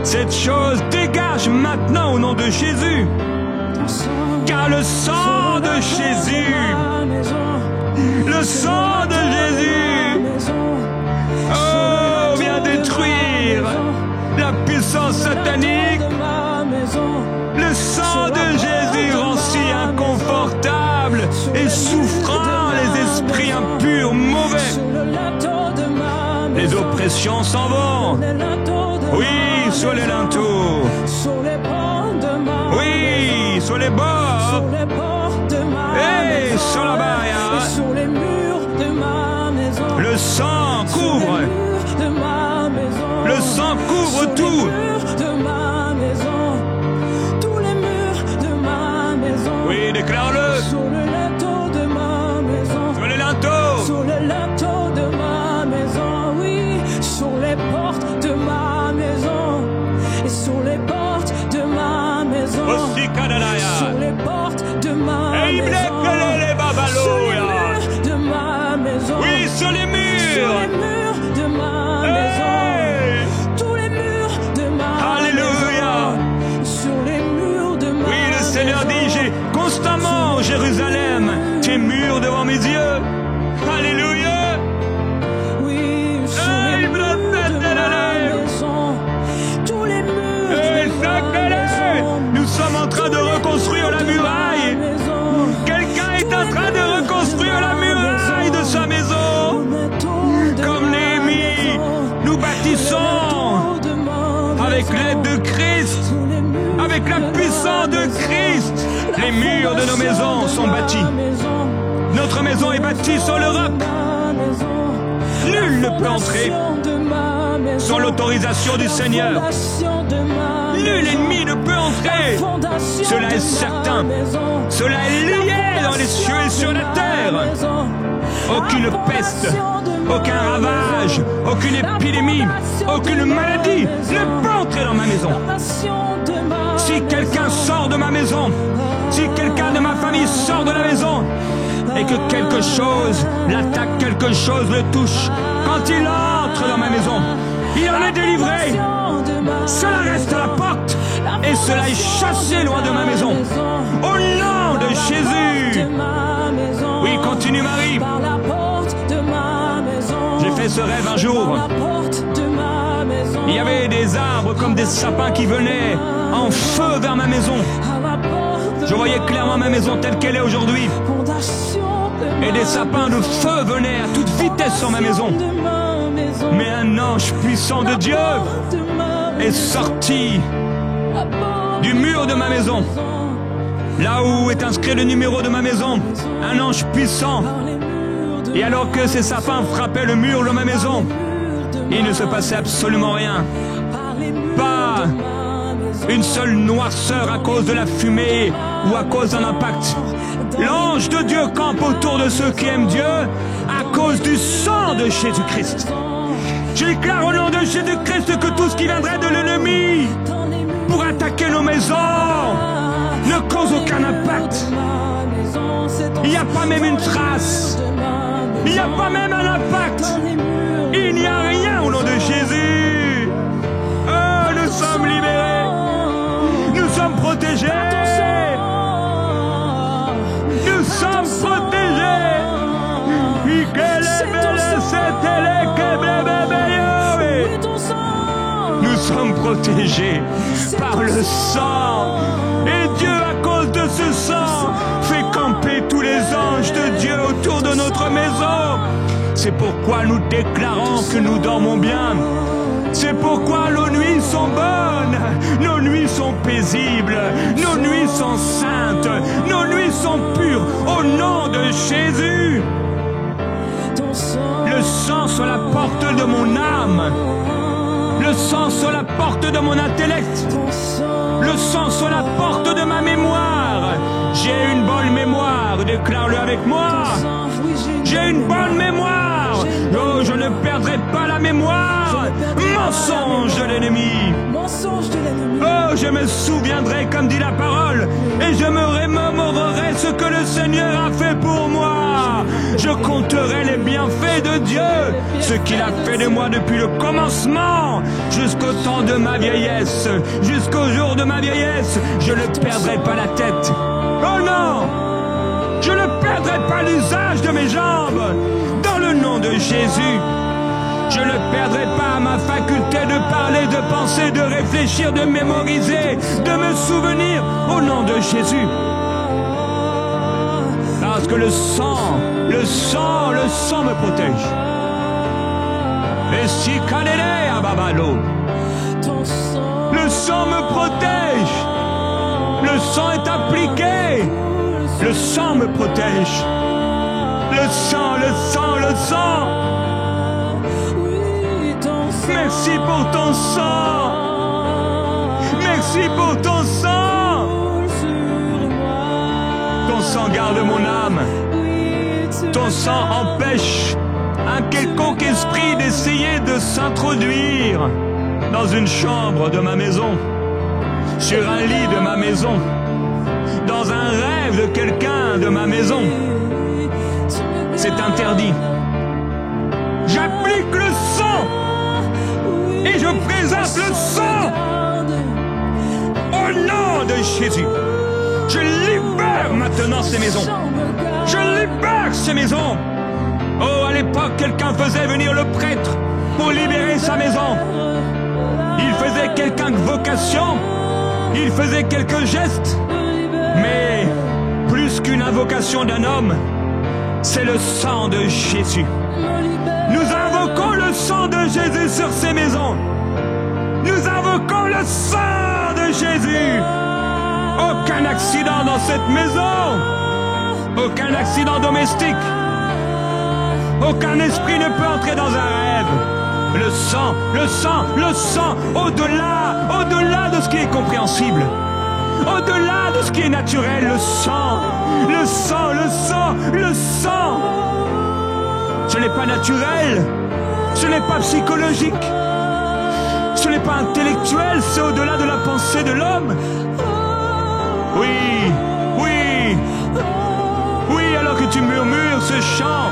Cette chose dégage maintenant au nom de Jésus. Car le sang de Jésus, le sang de Jésus, oh, vient détruire la puissance satanique. Le sang de Jésus rend si inconfortable et soumis malédictions s'en vont. Oui, sur les linteaux. Sur les bords de ma Oui, sur les bords. Sur les bords de ma Et maison. sur la barrière. Et sur les murs de ma maison. Le sang couvre. Sur les murs de ma maison. Le sang couvre Sur tout. les murs de ma maison. Tous les murs de ma maison. Oui, déclare-le. Sur le linteau de ma maison. Sur les linteaux. Sur le linteau de ma maison, oui, sur les portes de ma maison, et sur les portes de ma maison, Aussi Kadalaya. sur les portes de ma Et il maison, les sur les babaloya. murs de ma maison, Oui, sur les sur murs. les murs de ma Hey. maison, tous les murs de ma Alléluia. maison, sur les murs de ma Oui, le Seigneur maison. dit, j'ai constamment, Jérusalem, tes murs devant mes yeux. Alléluia. Oui, sur Hey, les murs de ma maison, tous les murs Et de ma Sakele, maison, nous sommes en train de reconstruire la muraille. Quelqu'un est en train de reconstruire la muraille de sa maison. Comme Néhémie, nous bâtissons avec l'aide de Christ, avec la puissance de Christ. Les murs de nos maisons sont bâtis. Notre maison est bâtie sur le roc. Nul ne peut entrer sans l'autorisation du Seigneur. Nul ennemi ne peut entrer. Cela est certain. Cela est lié dans les cieux et sur la terre. Aucune peste, aucun ravage, aucune épidémie, aucune maladie ne peut entrer dans ma maison. Si quelqu'un sort de ma maison, si quelqu'un de ma famille sort de la maison, et que quelque chose l'attaque, quelque chose le touche, quand il entre dans ma maison, il en est délivré. Cela reste à la porte et cela est chassé loin de ma maison. Au nom de Jésus. Oui, continue Marie. J'ai fait ce rêve un jour. Il y avait des arbres comme des sapins qui venaient en feu vers ma maison. Je voyais clairement ma maison telle qu'elle est aujourd'hui. Et des sapins de feu venaient à toute vitesse sur ma maison. Mais un ange puissant de Dieu est sorti du mur de ma maison. Là où est inscrit le numéro de ma maison. Un ange puissant. Et alors que ces sapins frappaient le mur de ma maison, il ne se passait absolument rien. Pas une seule noirceur à cause de la fumée ou à cause d'un impact. L'ange de Dieu campe autour de ceux qui aiment Dieu à cause du sang de Jésus-Christ. Je déclare au nom de Jésus-Christ que tout ce qui viendrait de l'ennemi pour attaquer nos maisons ne cause aucun impact. Il n'y a pas même une trace. Il n'y a pas même un impact. Il n'y a rien au nom de Jésus. Oh, nous sommes libérés. Nous sommes protégés. Nous sommes protégés. Nous sommes protégés par le sang. Et Dieu, à cause de ce sang, fait camper tous les anges de Dieu autour de notre maison. C'est pourquoi nous déclarons que nous dormons bien. C'est pourquoi nos nuits sont bonnes, nos nuits sont paisibles, nos nuits sont saintes, nos nuits sont pures, au nom de Jésus. Le sang sur la porte de mon âme, le sang sur la porte de mon intellect, le sang sur la porte de ma mémoire. J'ai une bonne mémoire, déclare-le avec moi. J'ai une bonne mémoire. Oh, je ne perdrai pas la mémoire. Mensonge de l'ennemi. Oh, je me souviendrai, comme dit la parole, et je me remémorerai ce que le Seigneur a fait pour moi. Je compterai les bienfaits de Dieu, ce qu'il a fait de moi depuis le commencement, jusqu'au temps de ma vieillesse, jusqu'au jour de ma vieillesse. Je ne perdrai pas la tête. Oh non! Je ne perdrai pas l'usage de mes jambes. Dans le nom de Jésus, je ne perdrai pas ma faculté de parler, de penser, de réfléchir, de mémoriser, de me souvenir. Au nom de Jésus. Parce que le sang me protège. Et si Kalele Ababalo. Le sang me protège. Le sang est appliqué. Le sang me protège. Le sang, le sang, le sang. Merci pour ton sang. Merci pour ton sang. Ton sang garde mon âme. Ton sang empêche un quelconque esprit d'essayer de s'introduire dans une chambre de ma maison, sur un lit de ma maison, dans un rêve de quelqu'un de ma maison. C'est interdit. J'applique le sang et je présente le sang au nom de Jésus. Je libère maintenant ces maisons. Je libère ces maisons. Oh, à l'époque, quelqu'un faisait venir le prêtre pour libérer sa maison. Il faisait quelque invocation, il faisait quelques gestes, mais plus qu'une invocation d'un homme, c'est le sang de Jésus. Nous invoquons le sang de Jésus sur ces maisons. Nous invoquons le sang de Jésus. Aucun accident dans cette maison. Aucun accident domestique. Aucun esprit ne peut entrer dans un rêve. Le sang, le sang, le sang, au-delà de ce qui est compréhensible. Au-delà de ce qui est naturel, le sang, le sang, le sang, le sang. Ce n'est pas naturel, ce n'est pas psychologique, ce n'est pas intellectuel, c'est au-delà de la pensée de l'homme. Oui, oui, oui, alors que tu murmures ce chant,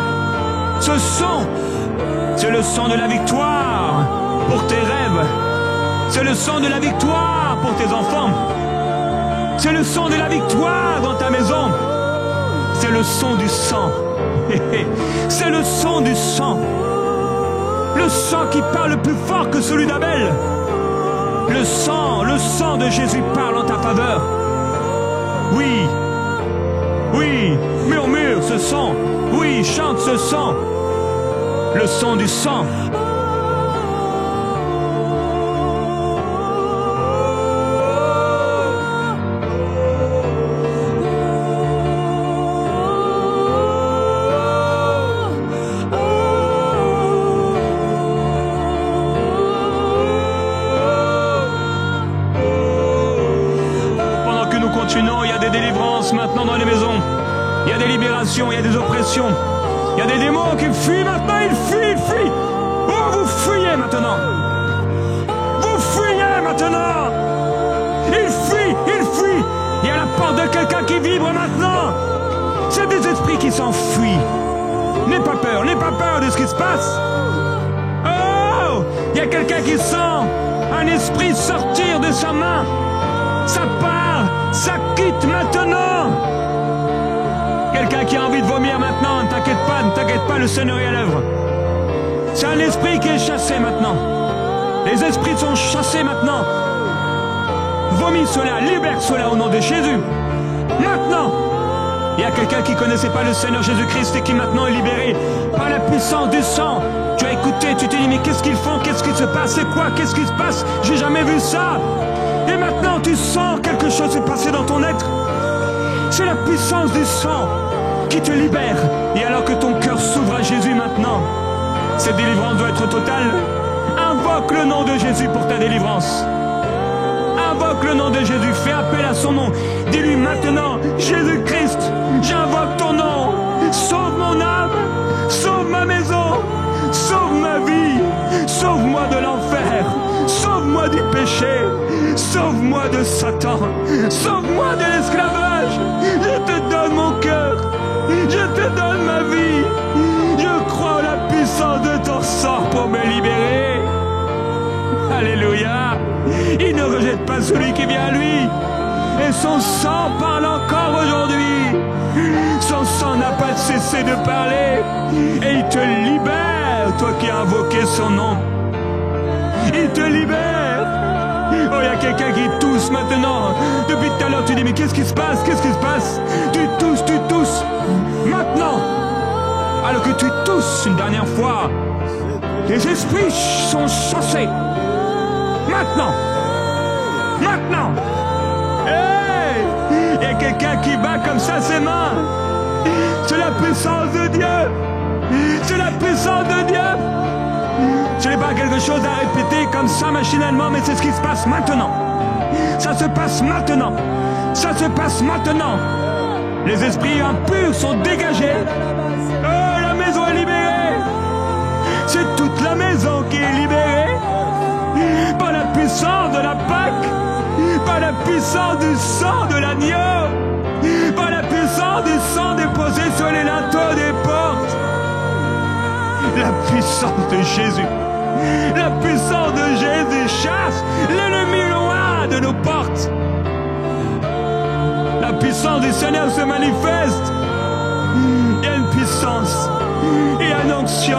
ce son, c'est le son de la victoire pour tes rêves, c'est le son de la victoire pour tes enfants, c'est le son de la victoire dans ta maison, c'est le son du sang, c'est le son du sang, le sang qui parle plus fort que celui d'Abel, le sang de Jésus parle en ta faveur. Oui, oui, murmure ce sang, oui, chante ce sang, le son du sang. Il y a des délivrances maintenant dans les maisons. Il y a des libérations, il y a des oppressions. Il y a des démons qui fuient maintenant, ils fuient, ils fuient. Oh, vous fuyez maintenant. Vous fuyez maintenant. Ils fuient, ils fuient. Il y a la porte de quelqu'un qui vibre maintenant. C'est des esprits qui s'enfuient. N'aie pas peur de ce qui se passe. Oh, il y a quelqu'un qui sent un esprit sortir de sa main. Ça part, ça quitte maintenant. Quelqu'un qui a envie de vomir maintenant, ne t'inquiète pas, le Seigneur est à l'œuvre. C'est un esprit qui est chassé maintenant. Les esprits sont chassés maintenant. Vomis cela, libère cela au nom de Jésus. Maintenant, il y a quelqu'un qui ne connaissait pas le Seigneur Jésus-Christ et qui maintenant est libéré par la puissance du sang. Tu as écouté, tu t'es dit, mais qu'est-ce qu'ils font? Qu'est-ce qui se passe? C'est quoi? Qu'est-ce qui se passe? J'ai jamais vu ça. Et maintenant, tu sens quelque chose se passer dans ton être. C'est la puissance du sang qui te libère. Et alors que ton cœur s'ouvre à Jésus maintenant, cette délivrance doit être totale. Invoque le nom de Jésus pour ta délivrance. Invoque le nom de Jésus. Fais appel à son nom. Dis-lui maintenant, Jésus-Christ, j'invoque ton nom. Sauve mon âme. Sauve ma maison. Sauve ma vie. Sauve-moi de l'enfer. Sauve-moi du péché. Sauve-moi de Satan. Sauve-moi de l'esclavage. Je te donne mon cœur. Je te donne ma vie. Je crois en la puissance de ton sang pour me libérer. Alléluia. Il ne rejette pas celui qui vient à lui. Et son sang parle encore aujourd'hui. Son sang n'a pas cessé de parler. Et il te libère, toi qui as invoqué son nom. Il te libère. Oh, il y a quelqu'un qui tousse maintenant. Depuis tout à l'heure, tu dis, mais qu'est-ce qui se passe? Qu'est-ce qui se passe? Tu tousses. Maintenant, alors que tu tousses une dernière fois, Les esprits sont chassés. Maintenant. Maintenant. Hey! Il y a quelqu'un qui bat comme ça ses mains. C'est la puissance de Dieu. C'est la puissance de Dieu. Ce n'est pas quelque chose à répéter comme ça machinalement, mais c'est ce qui se passe maintenant. Ça se passe maintenant. Ça se passe maintenant. Les esprits impurs sont dégagés. Oh, la maison est libérée. C'est toute la maison qui est libérée. Par la puissance de la Pâque. Par la puissance du sang de l'agneau. Par la puissance du sang déposé sur les linteaux des portes. La puissance de Jésus. La puissance de Jésus chasse l'ennemi loin de nos portes. La puissance du Seigneur se manifeste. Il y a une puissance. Il y a une onction.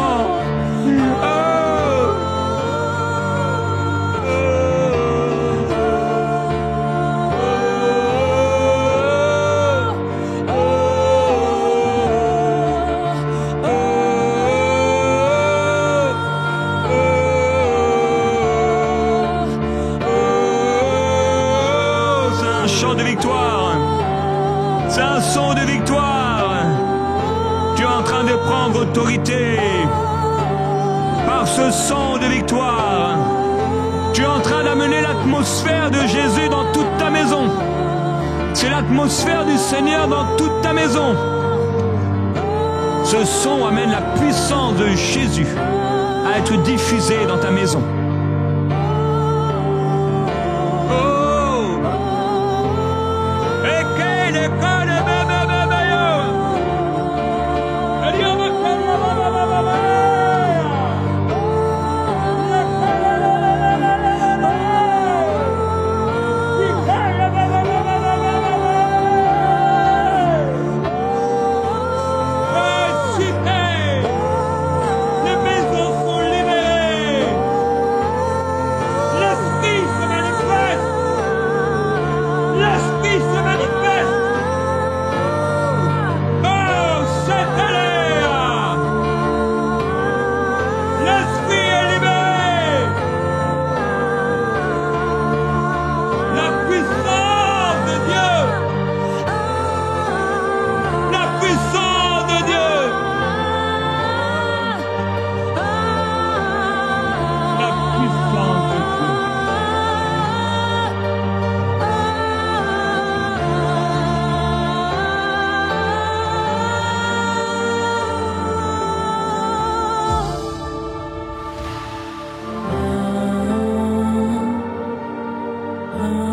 Prendre autorité par ce son de victoire. Tu es en train d'amener l'atmosphère de Jésus dans toute ta maison. C'est l'atmosphère du Seigneur dans toute ta maison. Ce son amène la puissance de Jésus à être diffusée dans ta maison.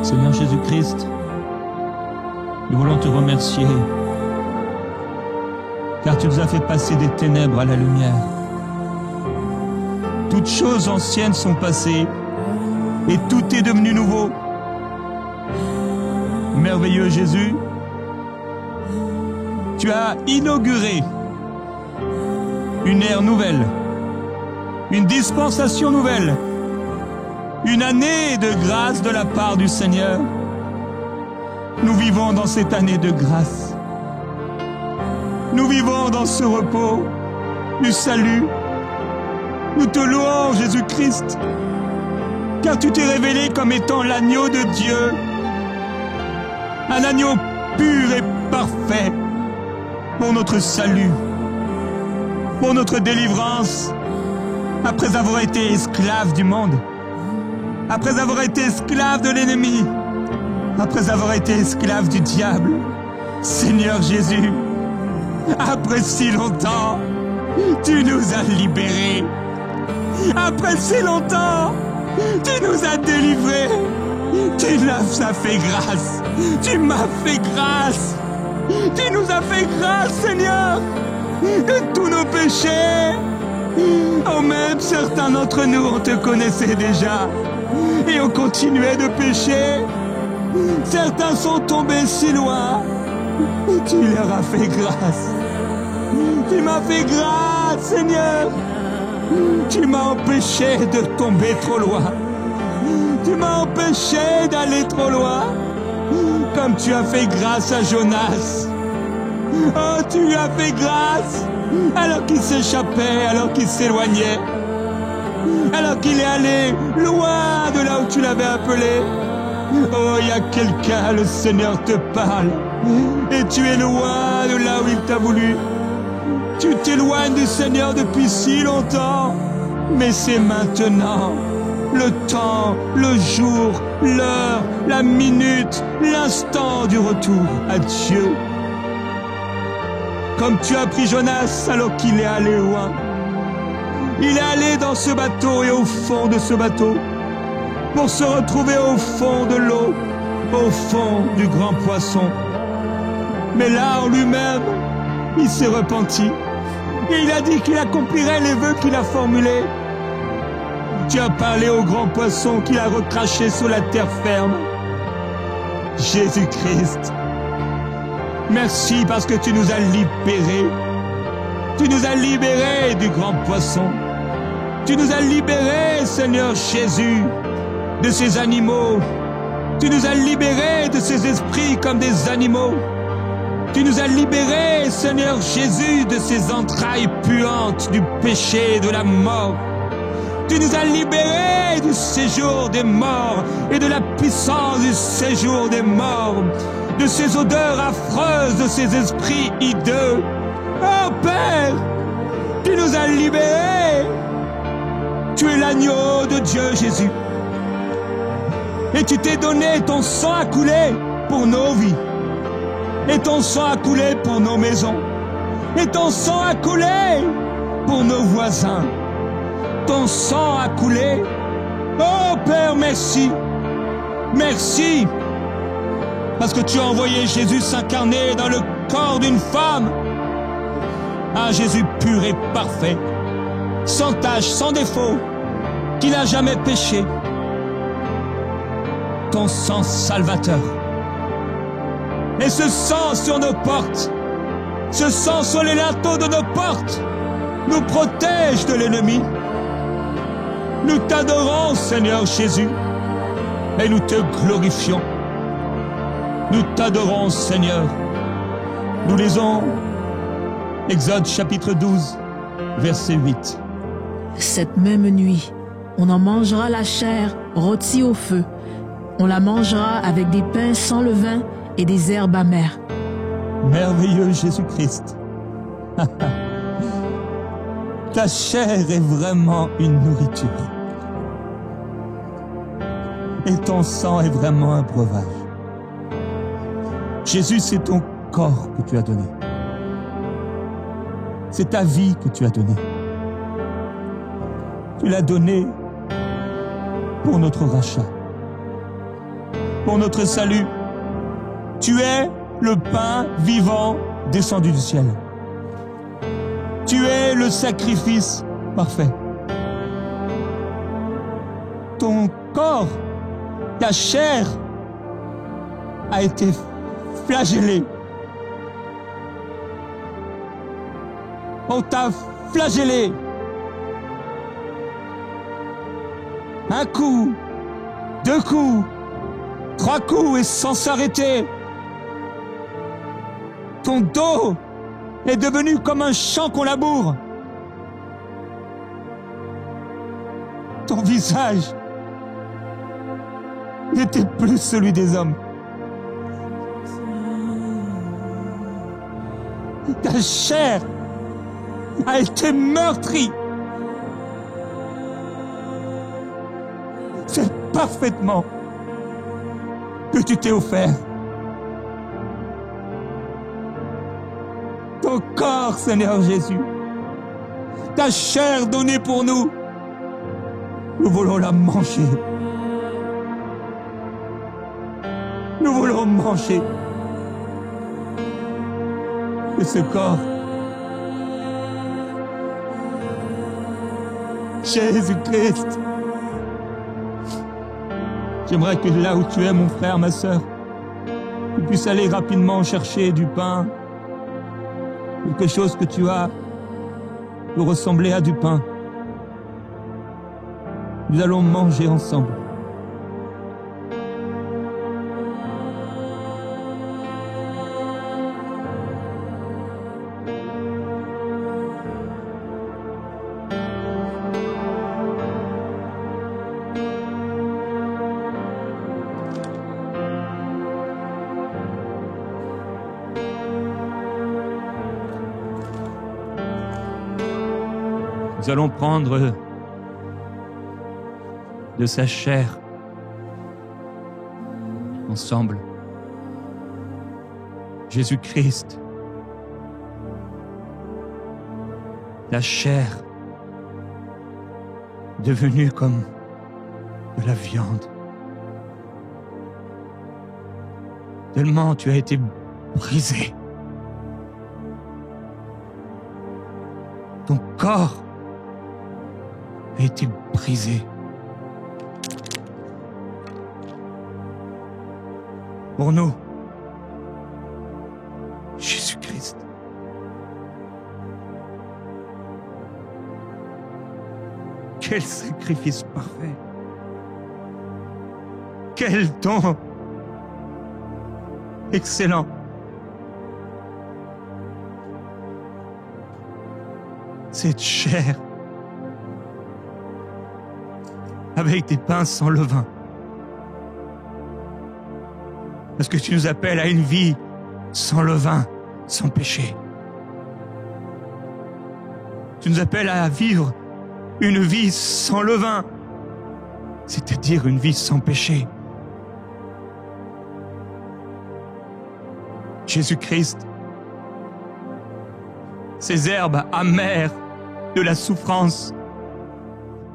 Seigneur Jésus-Christ, nous voulons te remercier, car tu nous as fait passer des ténèbres à la lumière. Toutes choses anciennes sont passées, et tout est devenu nouveau. Merveilleux Jésus, tu as inauguré une ère nouvelle, une dispensation nouvelle, une année de grâce de la part du Seigneur. Nous vivons dans cette année de grâce. Nous vivons dans ce repos du salut. Nous te louons, Jésus-Christ, car tu t'es révélé comme étant l'agneau de Dieu, un agneau pur et parfait pour notre salut, pour notre délivrance, après avoir été esclave du monde, après avoir été esclave de l'ennemi, après avoir été esclave du diable. Seigneur Jésus, après si longtemps, tu nous as libérés. Après si longtemps, tu nous as délivrés. Tu nous as fait grâce. Tu m'as fait grâce. Tu nous as fait grâce, Seigneur, de tous nos péchés. Oh, même certains d'entre nous, on te connaissait déjà et on continuait de pécher. Certains sont tombés si loin. Tu leur as fait grâce. Tu m'as fait grâce, Seigneur. Tu m'as empêché de tomber trop loin. Tu m'as empêché d'aller trop loin. Comme tu as fait grâce à Jonas. Oh, tu lui as fait grâce alors qu'il s'échappait, alors qu'il s'éloignait. alors qu'il est allé loin de là où tu l'avais appelé. Oh, il y a quelqu'un, le Seigneur te parle, et tu es loin de là où il t'a voulu. Tu t'éloignes du Seigneur depuis si longtemps, mais c'est maintenant. Le temps, le jour, l'heure, la minute, l'instant du retour à Dieu. Comme tu as pris Jonas alors qu'il est allé loin. Il est allé dans ce bateau et au fond de ce bateau pour se retrouver au fond de l'eau, au fond du grand poisson. Mais là, en lui-même, il s'est repenti et il a dit qu'il accomplirait les vœux qu'il a formulés. Tu as parlé au grand poisson qu'il a recraché sur la terre ferme. Jésus-Christ, merci parce que tu nous as libérés. Tu nous as libérés du grand poisson. Tu nous as libérés, Seigneur Jésus, de ces animaux. Tu nous as libérés de ces esprits comme des animaux. Tu nous as libérés, Seigneur Jésus, de ces entrailles puantes du péché et de la mort. Tu nous as libérés du séjour des morts et de la puissance du séjour des morts, de ces odeurs affreuses, de ces esprits hideux. Oh Père, tu nous as libérés. Tu es l'agneau de Dieu, Jésus. Et tu t'es donné, ton sang a coulé pour nos vies. Et ton sang a coulé pour nos maisons. Et ton sang a coulé pour nos voisins. Ton sang a coulé. Oh Père, merci. Merci. Parce que tu as envoyé Jésus s'incarner dans le corps d'une femme. Un Jésus pur et parfait, sans tache, sans défaut, qui n'a jamais péché. Ton sang salvateur. Et ce sang sur nos portes, ce sang sur les linteaux de nos portes, nous protège de l'ennemi. Nous t'adorons, Seigneur Jésus, et nous te glorifions. Nous t'adorons, Seigneur. Nous lisons Exode chapitre 12, verset 8. Cette même nuit, on en mangera la chair rôtie au feu. On la mangera avec des pains sans levain et des herbes amères. Merveilleux Jésus-Christ. Ta chair est vraiment une nourriture. Et ton sang est vraiment un breuvage. Jésus, c'est ton corps que tu as donné. C'est ta vie que tu as donnée. Tu l'as donnée pour notre rachat, pour notre salut. Tu es le pain vivant descendu du ciel. Tu es le sacrifice parfait. Ton corps, ta chair a été flagellée. On t'a flagellé. Un coup, 2 coups, 3 coups et sans s'arrêter. Ton dos est devenu comme un champ qu'on laboure. Ton visage n'était plus celui des hommes. Ta chair a été meurtrie. C'est parfaitement que tu t'es offert. Ton corps, Seigneur Jésus, ta chair donnée pour nous, nous voulons la manger. Nous voulons manger de ce corps. Jésus-Christ, j'aimerais que là où tu es, mon frère, ma sœur, tu puisses aller rapidement chercher du pain, quelque chose que tu as pour ressembler à du pain. Nous allons manger ensemble. Nous allons prendre de sa chair ensemble. Jésus-Christ, la chair devenue comme de la viande. Tellement tu as été brisé. Ton corps a été brisé. Pour nous, Jésus-Christ. Quel sacrifice parfait! Quel don excellent! Cette chair avec des pains sans levain. Parce que tu nous appelles à une vie sans levain, sans péché. Tu nous appelles à vivre une vie sans levain, c'est-à-dire une vie sans péché. Jésus-Christ, ces herbes amères de la souffrance,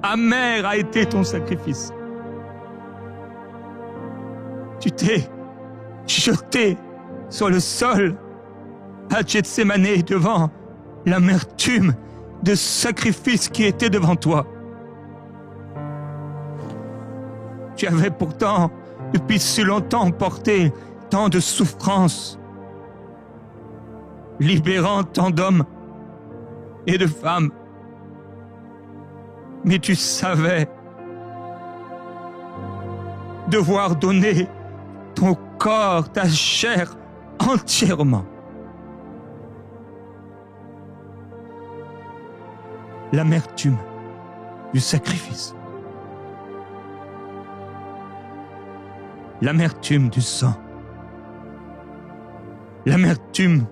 amer a été ton sacrifice. Tu t'es jeté sur le sol à Gethsémanée devant l'amertume de sacrifice qui était devant toi. Tu avais pourtant, depuis si longtemps, porté tant de souffrances, libérant tant d'hommes et de femmes. Mais tu savais devoir donner ton corps, ta chair entièrement. L'amertume du sacrifice. L'amertume du sang. L'amertume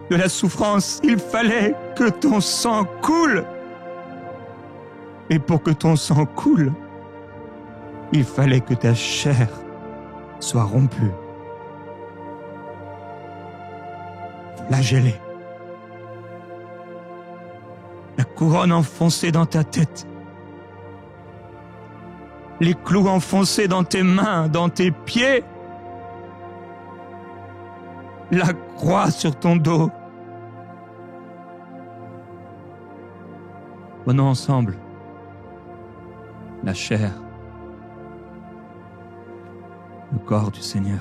de la souffrance. Il fallait que ton sang coule. Et pour que ton sang coule, il fallait que ta chair soit rompue, flagellée. La couronne enfoncée dans ta tête, les clous enfoncés dans tes mains, dans tes pieds, la croix sur ton dos. Prenons ensemble la chair, le corps du Seigneur.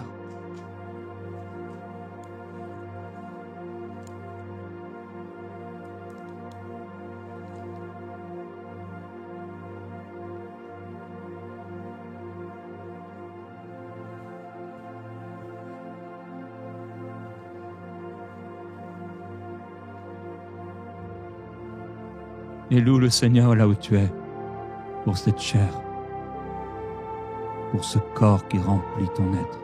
Et loue le Seigneur là où tu es, pour cette chair, pour ce corps qui remplit ton être.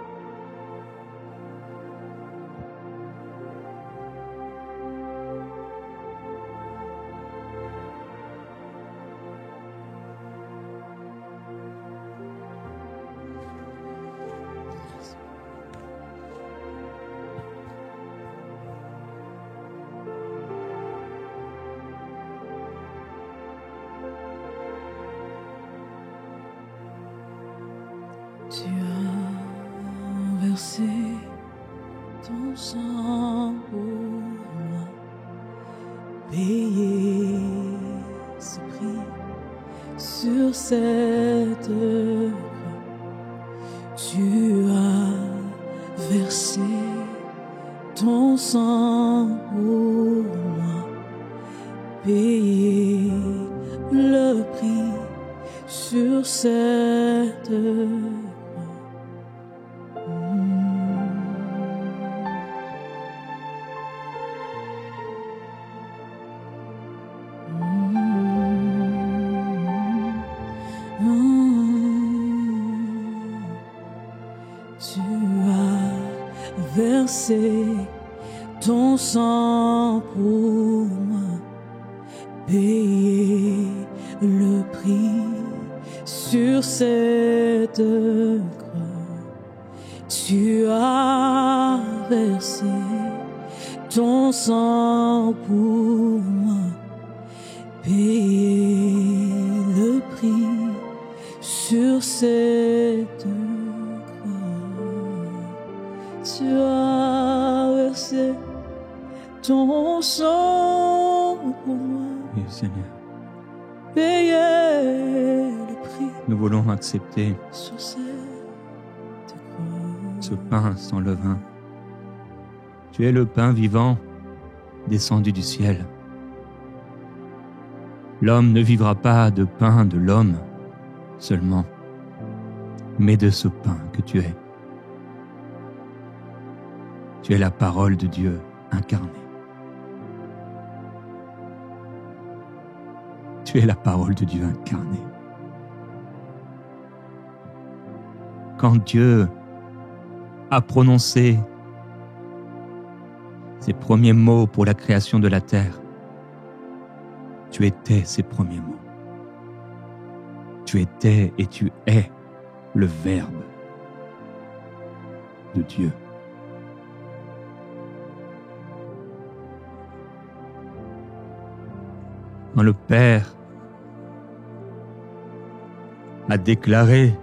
Tu as versé ton sang pour moi, payé ce prix sur cette croix. Tu as versé ton sang pour moi, payé le prix sur cette croix. Tu as versé ton sang pour moi, payé le prix sur cette croix. Tu as versé ton sang pour moi, payé le prix sur cette croix. Tu as versé ton sang pour moi. Oui, Seigneur. Payer le prix. Nous voulons accepter Sur cette croix. ce pain sans levain. Tu es le pain vivant descendu du ciel. L'homme ne vivra pas de pain de l'homme seulement, mais de ce pain que tu es. Tu es la parole de Dieu incarnée. Tu es la parole de Dieu incarnée. Quand Dieu a prononcé ses premiers mots pour la création de la terre, tu étais ces premiers mots. Tu étais et tu es le Verbe de Dieu. Quand le Père a déclaré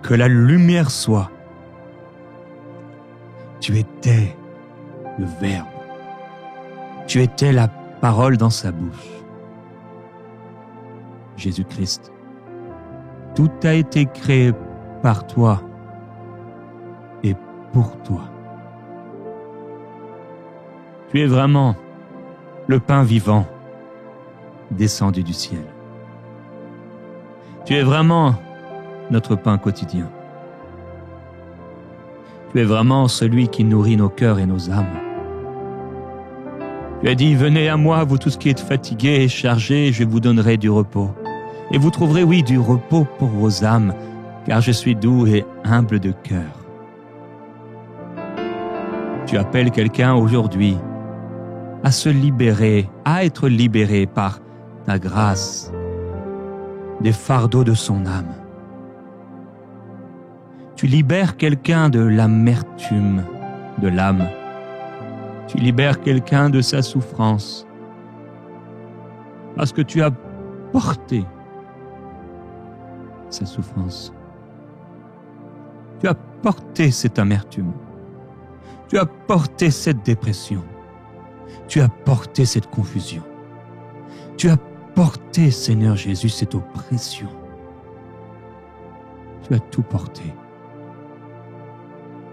que la lumière soit, tu étais le Verbe. Tu étais la parole dans sa bouche. Jésus-Christ, tout a été créé par toi et pour toi. Tu es vraiment le pain vivant descendu du ciel. Tu es vraiment notre pain quotidien. Tu es vraiment celui qui nourrit nos cœurs et nos âmes. Tu as dit, venez à moi, vous tous qui êtes fatigués et chargés, je vous donnerai du repos. Et vous trouverez, oui, du repos pour vos âmes, car je suis doux et humble de cœur. Tu appelles quelqu'un aujourd'hui à se libérer, à être libéré par ta grâce des fardeaux de son âme. Tu libères quelqu'un de l'amertume de l'âme. Tu libères quelqu'un de sa souffrance. Parce que tu as porté sa souffrance. Tu as porté cette amertume. Tu as porté cette dépression. Tu as porté cette confusion. Tu as porté, Seigneur Jésus, cette oppression. Tu as tout porté.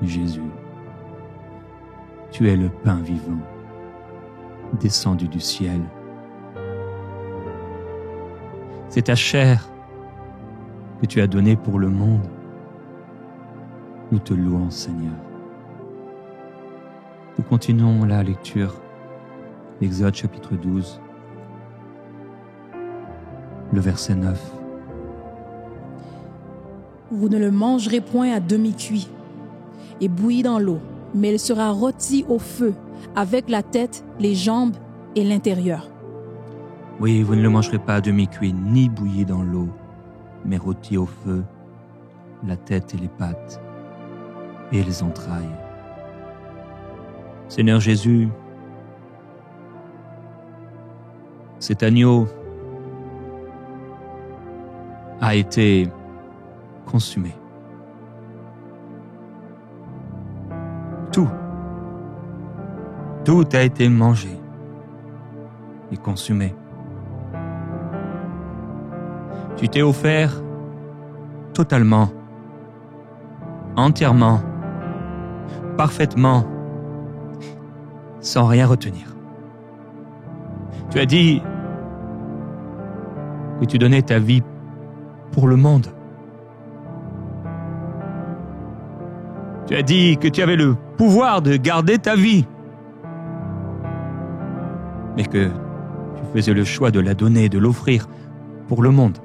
Jésus, tu es le pain vivant, descendu du ciel. C'est ta chair que tu as donnée pour le monde. Nous te louons, Seigneur. Nous continuons la lecture d'Exode chapitre 12, le verset 9. Vous ne le mangerez point à demi-cuit et bouilli dans l'eau, mais il sera rôti au feu, avec la tête, les jambes et l'intérieur. Oui, vous ne le mangerez pas à demi-cuit, ni bouilli dans l'eau, mais rôti au feu, la tête et les pattes, et les entrailles. Seigneur Jésus, cet agneau a été consumé. Tout a été mangé et consumé. Tu t'es offert totalement, entièrement, parfaitement, sans rien retenir. Tu as dit que tu donnais ta vie pour le monde. Tu as dit que tu avais le pouvoir de garder ta vie, mais que tu faisais le choix de la donner, de l'offrir pour le monde.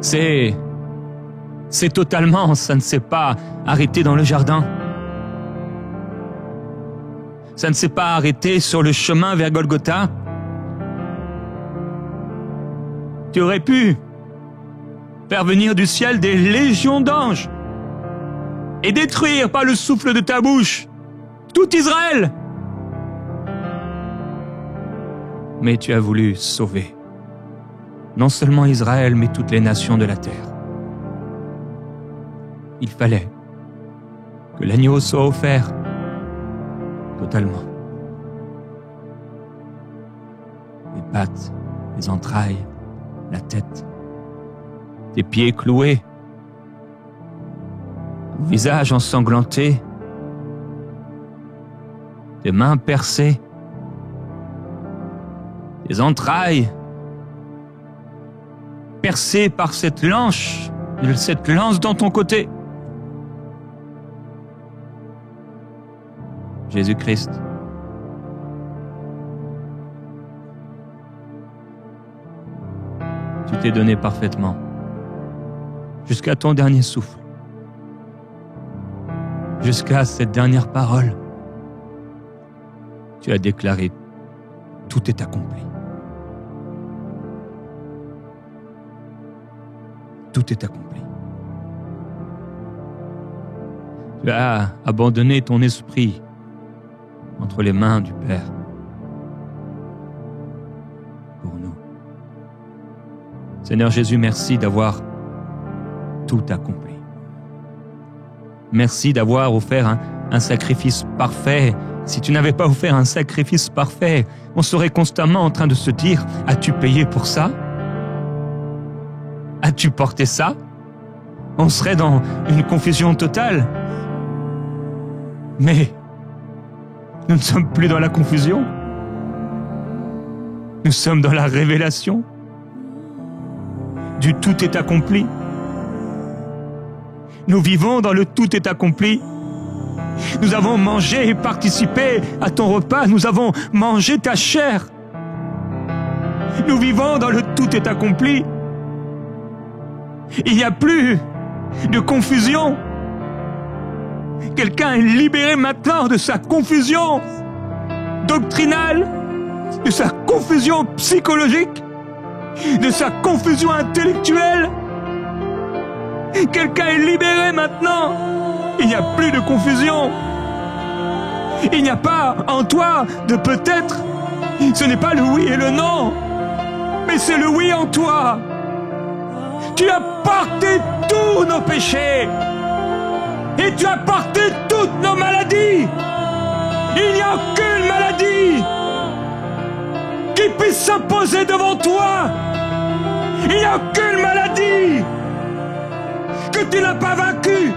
C'est totalement, ça ne s'est pas arrêté dans le jardin. Ça ne s'est pas arrêté sur le chemin vers Golgotha. Tu aurais pu faire venir du ciel des légions d'anges et détruire par le souffle de ta bouche tout Israël. Mais tu as voulu sauver non seulement Israël, mais toutes les nations de la terre. Il fallait que l'agneau soit offert totalement. Les pattes, les entrailles, la tête, tes pieds cloués, ton visage ensanglanté, tes mains percées, tes entrailles percées par cette lance dans ton côté. Jésus-Christ, tu t'es donné parfaitement, jusqu'à ton dernier souffle, jusqu'à cette dernière parole. Tu as déclaré, tout est accompli. Tout est accompli. Tu as abandonné ton esprit entre les mains du Père pour nous. Seigneur Jésus, merci d'avoir tout accompli. Merci d'avoir offert un sacrifice parfait. Si tu n'avais pas offert un sacrifice parfait, on serait constamment en train de se dire, as-tu payé pour ça? As-tu porté ça? On serait dans une confusion totale. Mais nous ne sommes plus dans la confusion. Nous sommes dans la révélation du tout est accompli. Nous vivons dans le tout est accompli. Nous avons mangé et participé à ton repas. Nous avons mangé ta chair. Nous vivons dans le tout est accompli. Il n'y a plus de confusion. Quelqu'un est libéré maintenant de sa confusion doctrinale, de sa confusion psychologique, de sa confusion intellectuelle. Quelqu'un est libéré maintenant. Il n'y a plus de confusion. Il n'y a pas en toi de peut-être. Ce n'est pas le oui et le non, mais c'est le oui en toi. Tu as porté tous nos péchés et tu as porté toutes nos maladies. Il n'y a aucune maladie qui puisse s'imposer devant toi. Il n'y a aucune maladie que tu n'as pas vaincue,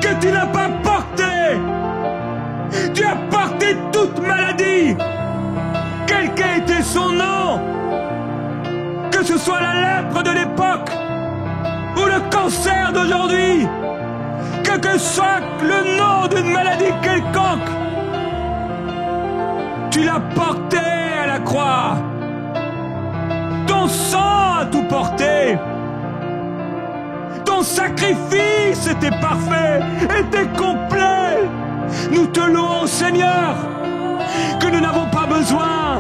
que tu n'as pas portée. Tu as porté toute maladie, quel qu'ait été son nom, que ce soit la lèpre de l'époque ou le cancer d'aujourd'hui, que soit le nom d'une maladie quelconque, tu l'as porté à la croix. Ton sang a tout porté. Ton sacrifice était parfait, était complet. Nous te louons, Seigneur, que nous n'avons pas besoin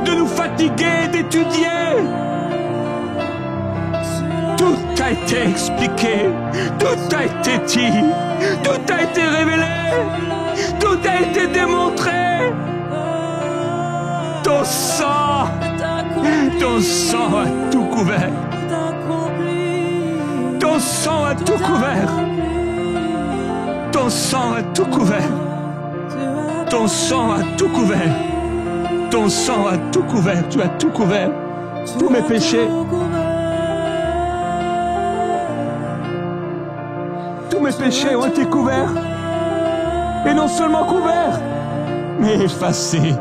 de nous fatiguer, d'étudier. Tout a été expliqué, tout a été dit, tout a été révélé, tout a été démontré. Ton sang a tout couvert. Ton sang a tout couvert. Ton sang a tout couvert. Ton sang a tout couvert. Ton sang a tout couvert. Tu as tout couvert. Tous mes péchés. Tous mes péchés ont été couverts. Et non seulement couverts, mais effacés.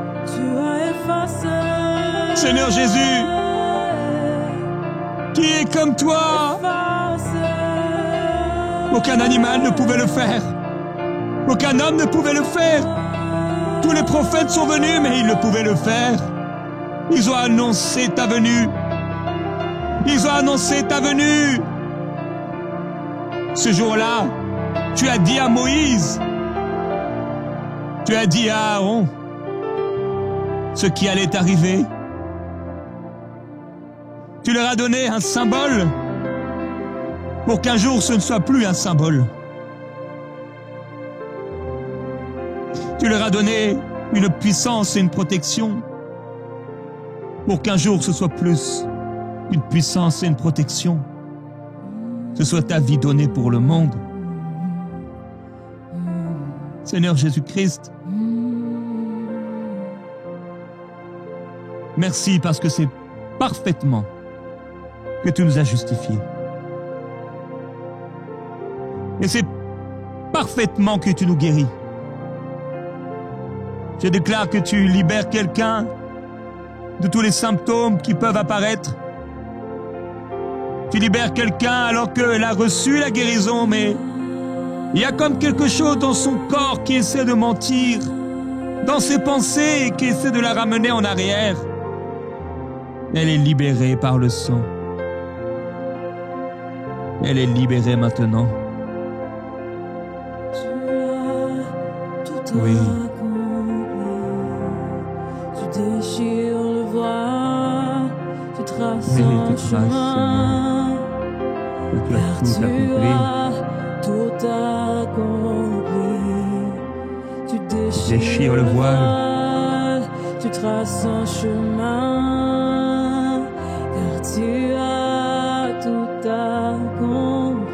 Seigneur Jésus, qui est comme toi? Aucun animal ne pouvait le faire. Aucun homme ne pouvait le faire. Tous les prophètes sont venus, mais ils ne pouvaient le faire. Ils ont annoncé ta venue. Ils ont annoncé ta venue. Ce jour-là, tu as dit à Moïse, Tu as dit à Aaron ce qui allait arriver. Tu leur as donné un symbole pour qu'un jour ce ne soit plus un symbole. Tu leur as donné une puissance et une protection pour qu'un jour ce soit plus une puissance et une protection. Ce soit ta vie donnée pour le monde. Seigneur Jésus-Christ, merci parce que c'est parfaitement que tu nous as justifiés. Et c'est parfaitement que tu nous guéris. Je déclare que tu libères quelqu'un de tous les symptômes qui peuvent apparaître. Tu libères quelqu'un alors qu'elle a reçu la guérison, mais il y a comme quelque chose dans son corps qui essaie de mentir, dans ses pensées et qui essaie de la ramener en arrière. Elle est libérée par le sang. Elle est libérée maintenant. Oui. Tu déchires le voile, tu traces un Tu chemin, as tout accompli. tout accompli. Tu Déchire le voile, tu traces un chemin, car tu as tout accompli.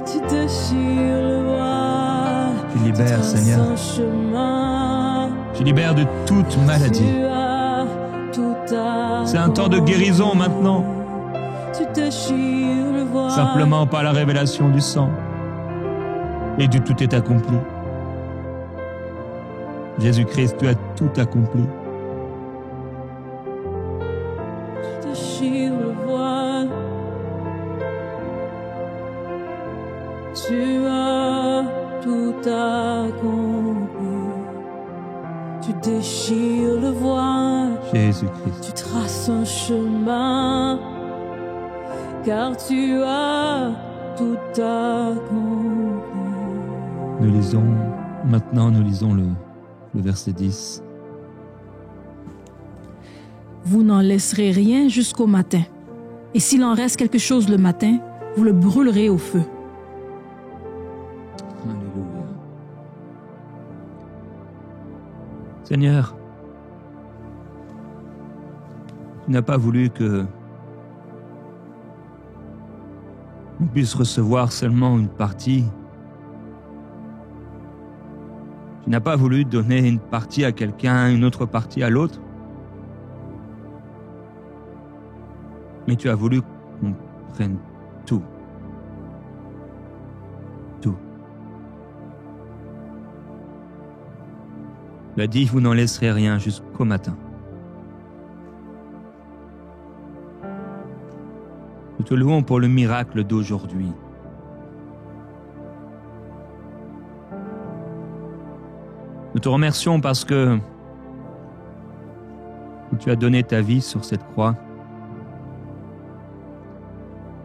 Tu déchires le voile, tu libères, Seigneur. Tu libères de toute maladie. C'est un temps de guérison maintenant. Simplement par la révélation du sang. Et du tout est accompli. Jésus-Christ, tu as tout accompli. Tu déchires le voile. Tu as tout accompli. Tu déchires le voile. Jésus-Christ. Tu traces un chemin, car tu as tout accompli. Nous lisons le verset 10. Vous n'en laisserez rien jusqu'au matin. Et s'il en reste quelque chose le matin, vous le brûlerez au feu. Alléluia. Seigneur, tu n'as pas voulu que on puisse recevoir seulement une partie. Tu n'as pas voulu donner une partie à quelqu'un, une autre partie à l'autre. Mais tu as voulu qu'on prenne tout. Tout. Tu as dit, vous n'en laisserez rien jusqu'au matin. Nous te louons pour le miracle d'aujourd'hui. Nous te remercions parce que tu as donné ta vie sur cette croix.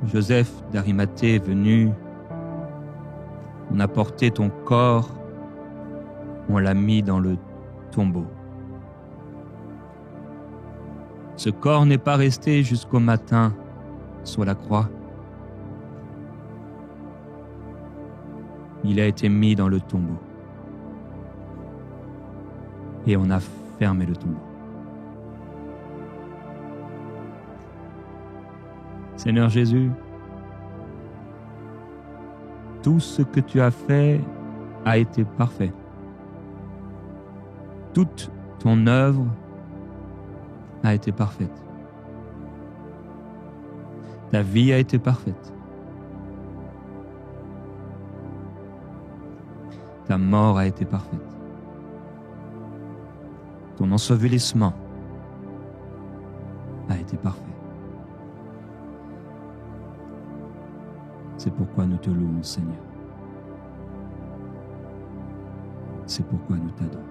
Joseph d'Arimathée est venu, on a porté ton corps, on l'a mis dans le tombeau. Ce corps n'est pas resté jusqu'au matin sur la croix. Il a été mis dans le tombeau. Et on a fermé le tombeau. Seigneur Jésus, tout ce que tu as fait a été parfait. Toute ton œuvre a été parfaite. Ta vie a été parfaite. Ta mort a été parfaite. Ton ensevelissement a été parfait. C'est pourquoi nous te louons, Seigneur. C'est pourquoi nous t'adorons.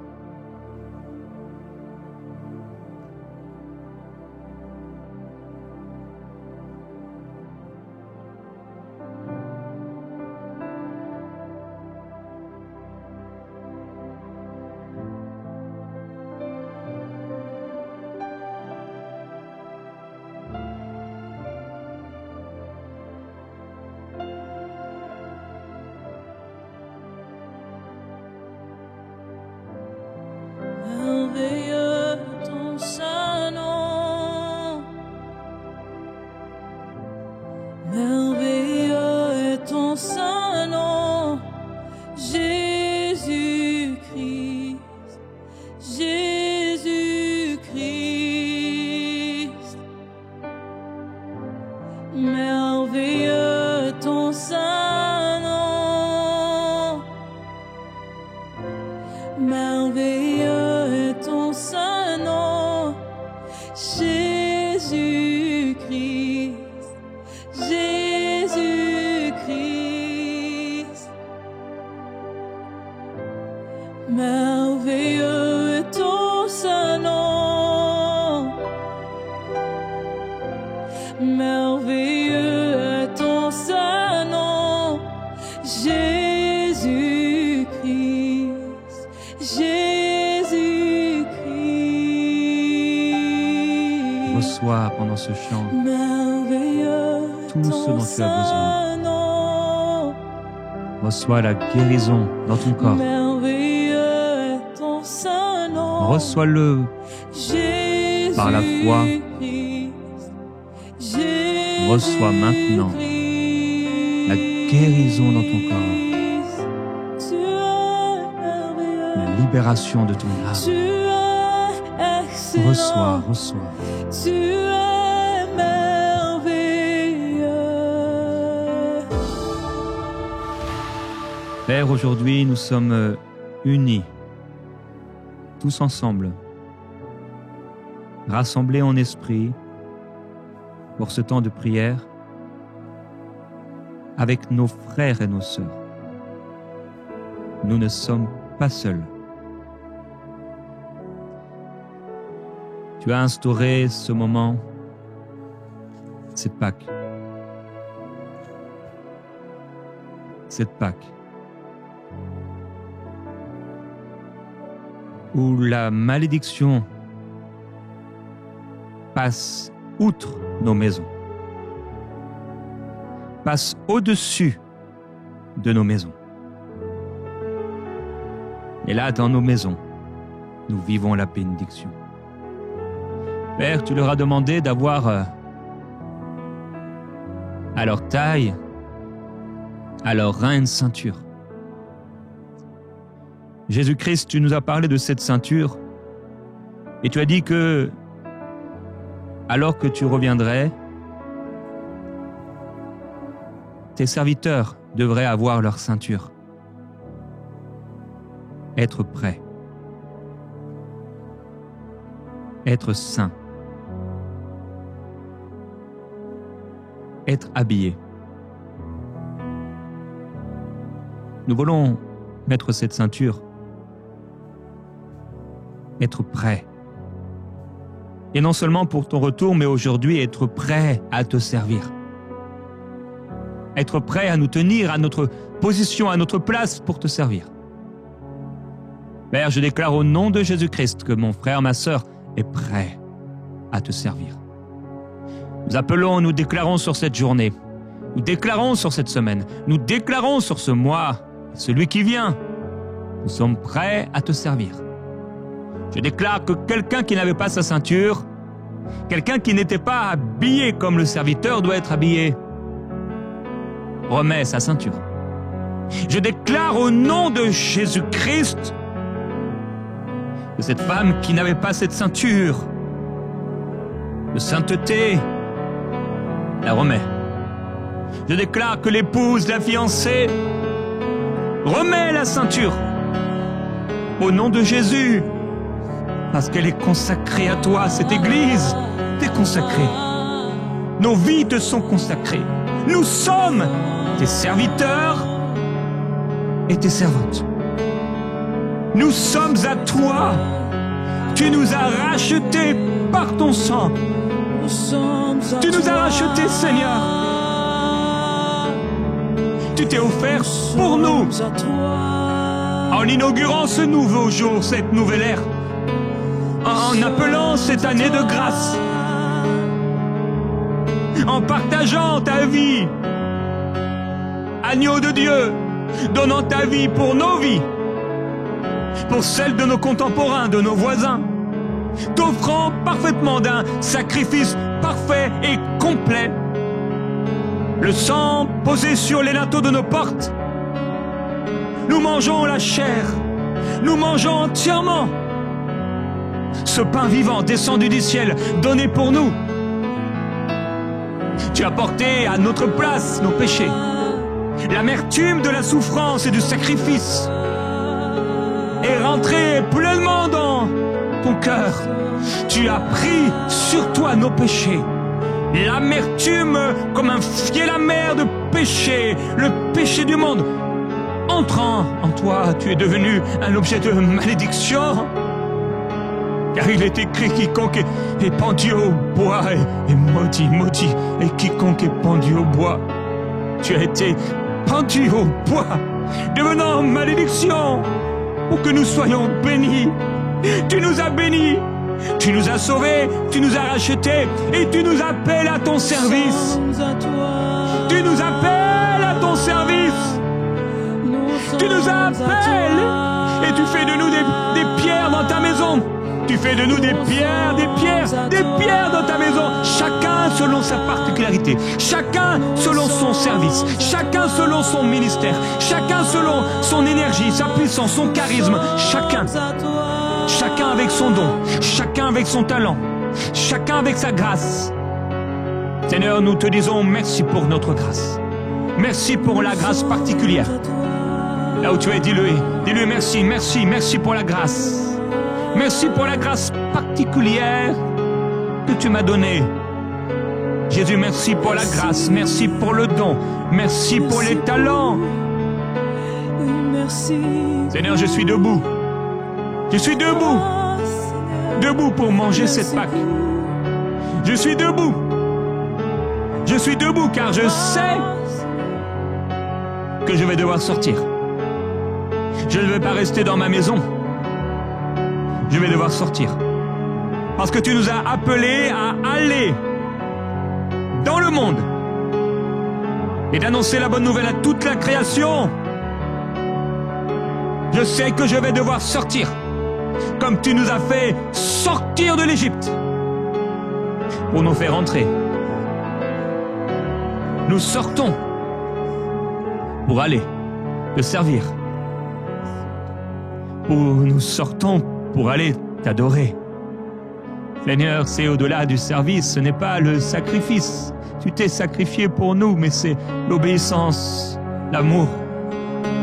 merveilleux est ton saint nom, Jésus-Christ, Jésus-Christ. Merveilleux est ton saint nom, merveilleux est ton saint nom, Jésus-Christ, Jésus-Christ. Reçois pendant ce chant Merveilleux tout ce dont tu as besoin. saint nom. Reçois la guérison dans ton corps. Merveilleux est ton saint nom. Reçois-le Jésus par la foi. Reçois maintenant la guérison dans ton corps, la libération de ton âme. Reçois, reçois. Tu es merveilleux. Père, aujourd'hui, nous sommes unis, tous ensemble, rassemblés en esprit pour ce temps de prière avec nos frères et nos sœurs. Nous ne sommes pas seuls. Tu as instauré ce moment, cette Pâque. Cette Pâque où la malédiction passe outre nos maisons, passe au-dessus de nos maisons. Et là, dans nos maisons, nous vivons la bénédiction. Père, tu leur as demandé d'avoir à leur taille, à leur rein une ceinture. Jésus-Christ, tu nous as parlé de cette ceinture et tu as dit que alors que tu reviendrais, tes serviteurs devraient avoir leur ceinture. Être prêts. Être saints. Être habillés. Nous voulons mettre cette ceinture. Être prêts. Et non seulement pour ton retour, mais aujourd'hui être prêt à te servir. Être prêt à nous tenir à notre position, à notre place pour te servir. Père, je déclare au nom de Jésus-Christ que mon frère, ma sœur est prêt à te servir. Nous appelons, nous déclarons sur cette journée, nous déclarons sur cette semaine, nous déclarons sur ce mois, celui qui vient, nous sommes prêts à te servir. Je déclare que quelqu'un qui n'avait pas sa ceinture, quelqu'un qui n'était pas habillé comme le serviteur doit être habillé, remet sa ceinture. Je déclare au nom de Jésus-Christ que cette femme qui n'avait pas cette ceinture de sainteté la remet. Je déclare que l'épouse, la fiancée, remet la ceinture au nom de Jésus. Parce qu'elle est consacrée à toi, cette Église t'est consacrée. Nos vies te sont consacrées. Nous sommes tes serviteurs et tes servantes. Nous sommes à toi. Tu nous as rachetés par ton sang. Tu nous as rachetés, Seigneur. Tu t'es offert pour nous. En inaugurant ce nouveau jour, cette nouvelle ère. En appelant cette année de grâce, en partageant ta vie, agneau de Dieu, donnant ta vie pour nos vies, pour celles de nos contemporains, de nos voisins, t'offrant parfaitement d'un sacrifice parfait et complet, le sang posé sur les linteaux de nos portes. Nous mangeons la chair, nous mangeons entièrement ce pain vivant descendu du ciel, donné pour nous. Tu as porté à notre place nos péchés, l'amertume de la souffrance et du sacrifice, et rentrer pleinement dans ton cœur. Tu as pris sur toi nos péchés. L'amertume comme un fiel amer de péché, le péché du monde. Entrant en toi, tu es devenu un objet de malédiction. Car il est écrit, quiconque est pendu au bois est maudit, maudit. Et quiconque est pendu au bois, tu as été pendu au bois, devenant malédiction, pour que nous soyons bénis. Tu nous as bénis, tu nous as sauvés, tu nous as rachetés, et tu nous appelles à ton service. Tu nous appelles à ton service. Tu nous appelles, et tu fais de nous des pierres dans ta maison. Tu fais de nous des pierres dans ta maison. Chacun selon sa particularité, chacun selon son service, chacun selon son ministère, chacun selon son énergie, sa puissance, son charisme, chacun avec son don, chacun avec son talent, chacun avec sa grâce. Seigneur, nous te disons merci pour notre grâce. Merci pour la grâce particulière. Là où tu es, dis-le merci, merci, merci pour la grâce. Merci pour la grâce particulière que tu m'as donnée. Jésus, merci pour la grâce, merci pour le don, merci pour les talents. Seigneur, je suis debout. Je suis debout. Debout pour manger cette Pâque. Je suis debout. Je suis debout car je sais que je vais devoir sortir. Je ne vais pas rester dans ma maison. Je vais devoir sortir. Parce que tu nous as appelés à aller dans le monde et d'annoncer la bonne nouvelle à toute la création. Je sais que je vais devoir sortir, comme tu nous as fait sortir de l'Égypte, pour nous faire entrer. Nous sortons pour aller te servir. Nous sortons pour aller t'adorer. Seigneur, c'est au-delà du service, ce n'est pas le sacrifice. Tu t'es sacrifié pour nous, mais c'est l'obéissance, l'amour,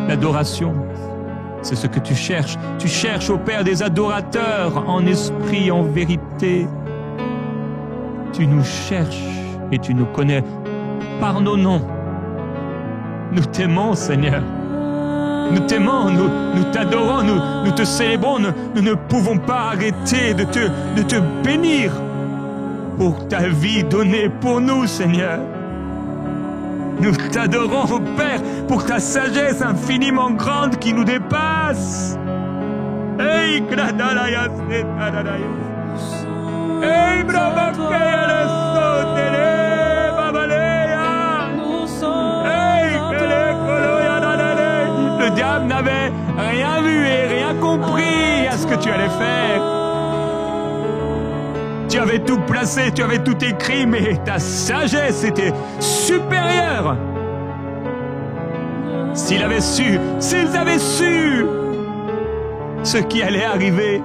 l'adoration. C'est ce que tu cherches. Tu cherches au Père des adorateurs en esprit, en vérité. Tu nous cherches et tu nous connais par nos noms. Nous t'aimons, Seigneur. Nous t'aimons, nous t'adorons, nous te célébrons, nous ne pouvons pas arrêter de te bénir pour ta vie donnée pour nous, Seigneur. Nous t'adorons, Père, pour ta sagesse infiniment grande qui nous dépasse. Hey, le diable n'avait rien vu et rien compris à ce que tu allais faire. Tu avais tout placé, tu avais tout écrit, mais ta sagesse était supérieure. S'ils avaient su ce qui allait arriver,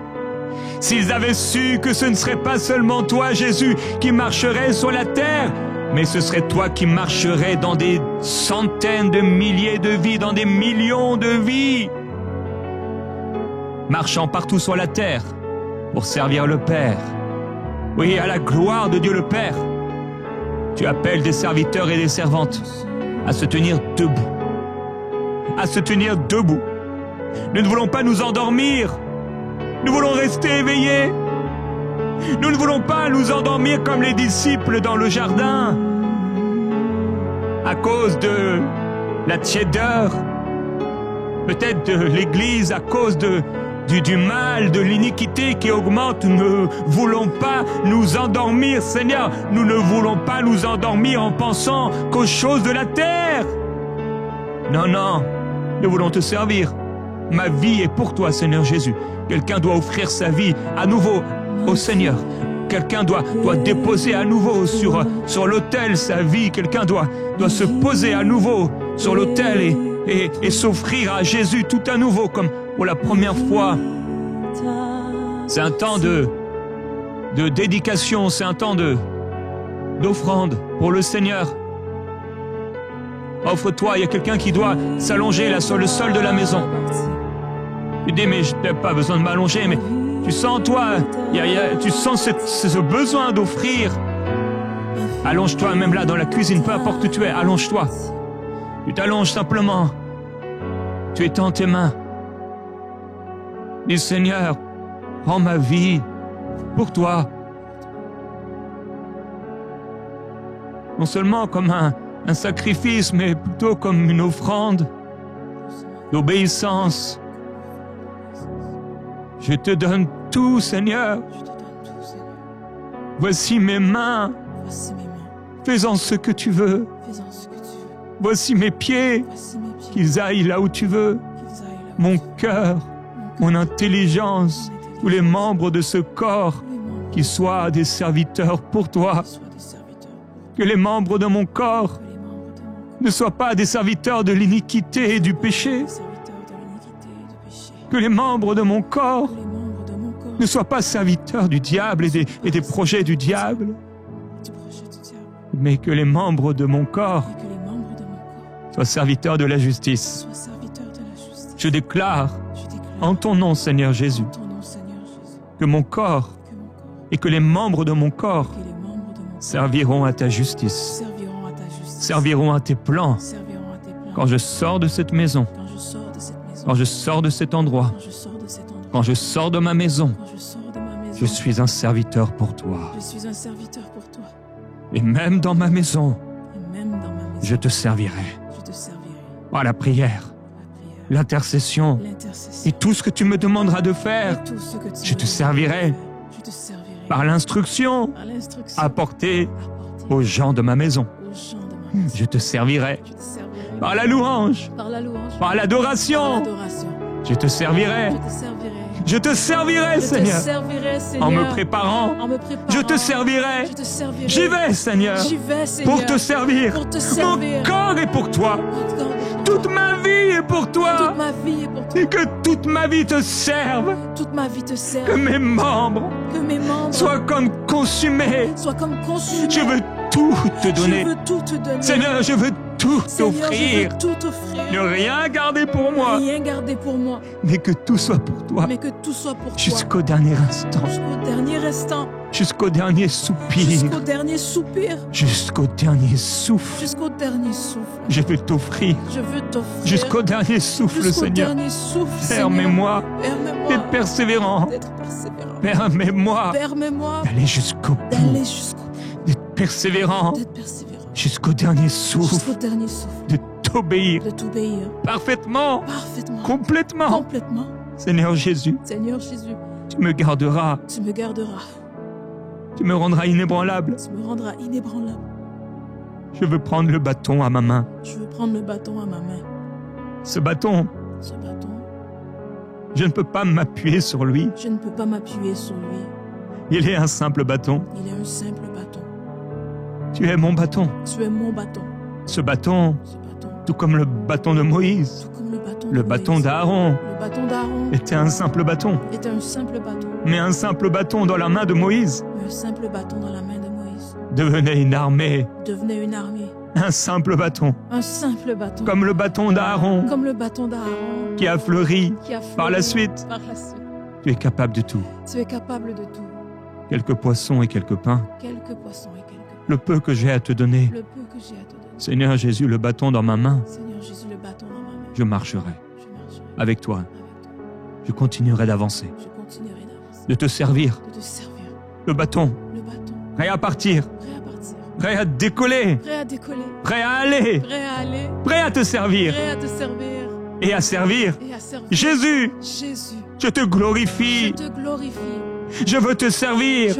s'ils avaient su que ce ne serait pas seulement toi, Jésus, qui marcherait sur la terre, mais ce serait toi qui marcherais dans des centaines de milliers de vies, dans des millions de vies, marchant partout sur la terre pour servir le Père. Oui, à la gloire de Dieu le Père. Tu appelles des serviteurs et des servantes à se tenir debout. À se tenir debout. Nous ne voulons pas nous endormir. Nous voulons rester éveillés. Nous ne voulons pas nous endormir comme les disciples dans le jardin à cause de la tiédeur, peut-être de l'Église, à cause du mal, de l'iniquité qui augmente. Nous ne voulons pas nous endormir, Seigneur. Nous ne voulons pas nous endormir en pensant qu'aux choses de la terre. Non, non, nous voulons te servir. Ma vie est pour toi, Seigneur Jésus. Quelqu'un doit offrir sa vie à nouveau au Seigneur. Quelqu'un doit déposer à nouveau sur l'autel sa vie. Quelqu'un doit se poser à nouveau sur l'autel et s'offrir à Jésus tout à nouveau comme pour la première fois. C'est un temps de dédication, c'est un temps d'offrande pour le Seigneur. Offre-toi, il y a quelqu'un qui doit s'allonger là sur le sol de la maison. Tu dis, mais je n'ai pas besoin de m'allonger, mais tu sens, toi, tu sens ce besoin d'offrir. Allonge-toi, même là, dans la cuisine, peu importe où tu es, allonge-toi. Tu t'allonges simplement. Tu étends tes mains. Dis, Seigneur, prends ma vie pour toi. Non seulement comme un sacrifice, mais plutôt comme une offrande d'obéissance. Je te donne tout, Seigneur. Voici mes mains. Fais-en ce que tu veux. Voici mes pieds. Qu'ils aillent là où tu veux. Mon cœur, mon intelligence, tous les membres de ce corps, qu'ils soient des serviteurs pour toi. Que les membres de mon corps ne soient pas des serviteurs de l'iniquité et du péché. Que les membres de mon corps ne soient pas serviteurs du diable et des projets du diable, mais que les membres de mon corps soient serviteurs de la justice. Je déclare en ton nom, Seigneur Jésus, que mon corps et que les membres de mon corps serviront à ta justice, serviront à tes plans. Quand je sors de cette maison, quand je sors de cet endroit, quand je sors de ma maison, je suis un serviteur pour toi. Et même dans ma maison, je te servirai. Par la prière, l'intercession et tout ce que tu me demanderas de faire, je te servirai. Par l'instruction apportée aux gens de ma maison, je te servirai. Par la louange, par l'adoration, je te servirai. Je te servirai, Seigneur. En me préparant, je te servirai. J'y vais, Seigneur, pour te servir. Mon corps est pour toi. Toute ma vie est pour toi. Et que toute ma vie te serve. Que mes membres soient comme consumés. Je veux tout te donner. Seigneur, je veux tout t'offrir. Ne rien garder pour moi. Mais que tout soit pour toi. Jusqu'au dernier instant. Jusqu'au dernier soupir. Jusqu'au dernier souffle. Je veux t'offrir. Jusqu'au dernier souffle, Seigneur. Permets-moi d'être persévérant. Permets-moi d'aller jusqu'au bout. D'être persévérant. Jusqu'au dernier souffle. De t'obéir. Parfaitement. Complètement. Seigneur Jésus. Tu me garderas. Tu me rendras inébranlable. Je veux prendre le bâton à ma main. Ce bâton, je ne peux pas m'appuyer sur lui. Il est un simple bâton. Tu es mon bâton. Ce bâton, tout comme le bâton de Moïse, le bâton d'Aaron, était un simple bâton. Mais un simple bâton dans la main de Moïse devenait une armée. Un simple bâton. Comme le bâton d'Aaron qui a fleuri par la suite. Tu es capable de tout. Quelques poissons et quelques pains. Le peu que j'ai à te donner. Seigneur Jésus, le bâton dans ma main. Je marcherai avec toi. Je continuerai d'avancer. De te servir. Le bâton. Prêt à partir. Prêt à décoller. Prêt à aller. Prêt à te servir. Et à servir. Jésus. Je te glorifie. Je veux te servir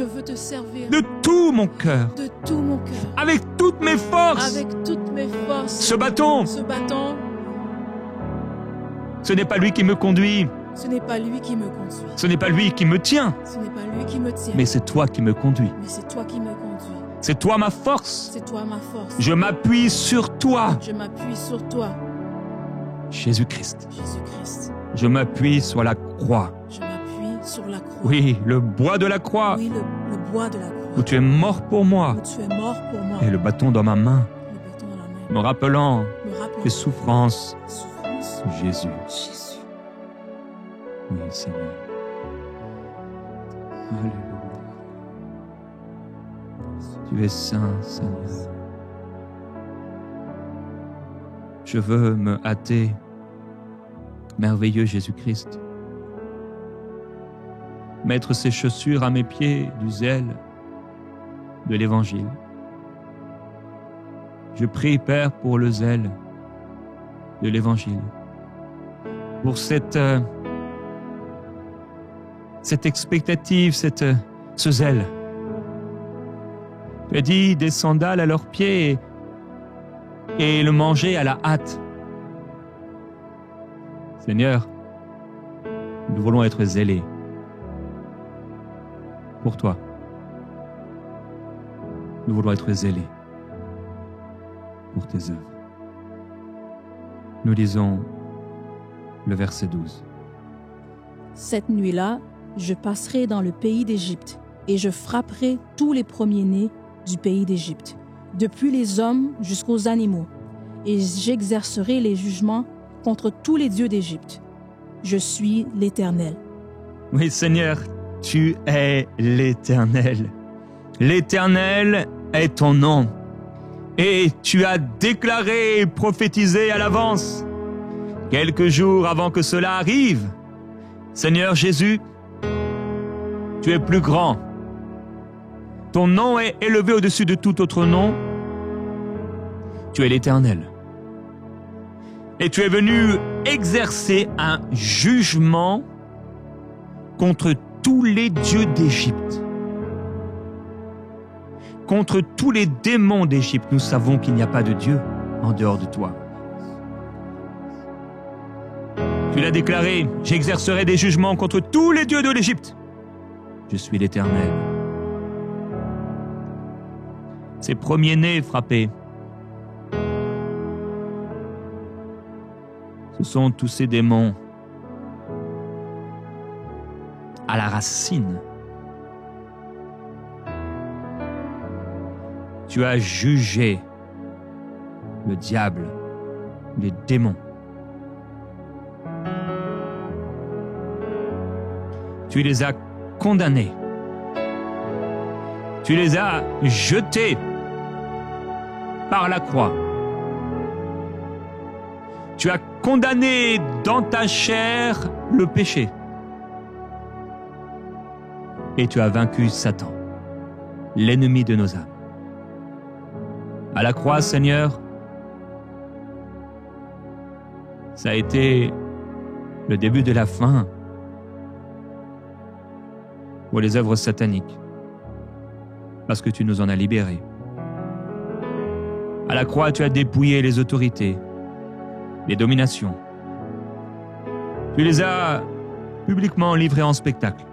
de tout mon cœur, avec toutes mes forces. Ce bâton, ce n'est pas lui qui me conduit. Ce n'est pas lui qui me tient. Mais c'est toi qui me conduis. C'est toi ma force. Je m'appuie sur toi. Jésus-Christ. Je m'appuie sur la croix. Oui, le bois de la croix. Où tu es mort pour moi. Et le bâton dans ma main. Me rappelant tes souffrances. Jésus. Oui, Seigneur. Alléluia. Tu es saint, Seigneur. Je veux me hâter, merveilleux Jésus-Christ, mettre ses chaussures à mes pieds du zèle de l'Évangile. Je prie, Père, pour le zèle de l'Évangile, pour cette expectative, ce zèle. Tu as dit des sandales à leurs pieds et le manger à la hâte. Seigneur, nous voulons être zélés pour toi. Nous voulons être zélés pour tes œuvres. Nous lisons le verset 12. Cette nuit-là, je passerai dans le pays d'Égypte et je frapperai tous les premiers-nés du pays d'Égypte, depuis les hommes jusqu'aux animaux, et j'exercerai les jugements contre tous les dieux d'Égypte. Je suis l'Éternel. Oui, Seigneur, tu es l'Éternel. L'Éternel est ton nom. Et tu as déclaré et prophétisé à l'avance, quelques jours avant que cela arrive. Seigneur Jésus, tu es plus grand. Ton nom est élevé au-dessus de tout autre nom. Tu es l'Éternel. Et tu es venu exercer un jugement contre tous les dieux d'Égypte. Contre tous les démons d'Égypte. Nous savons qu'il n'y a pas de Dieu en dehors de toi. Tu l'as déclaré, j'exercerai des jugements contre tous les dieux de l'Égypte. Je suis l'Éternel. Ces premiers-nés frappés, ce sont tous ces démons à la racine. Tu as jugé le diable, les démons. Tu les as condamnés. Tu les as jetés par la croix. Tu as condamné dans ta chair le péché. Et tu as vaincu Satan, l'ennemi de nos âmes. À la croix, Seigneur, ça a été le début de la fin pour les œuvres sataniques, parce que tu nous en as libérés. À la croix, tu as dépouillé les autorités, les dominations. Tu les as publiquement livrées en spectacle,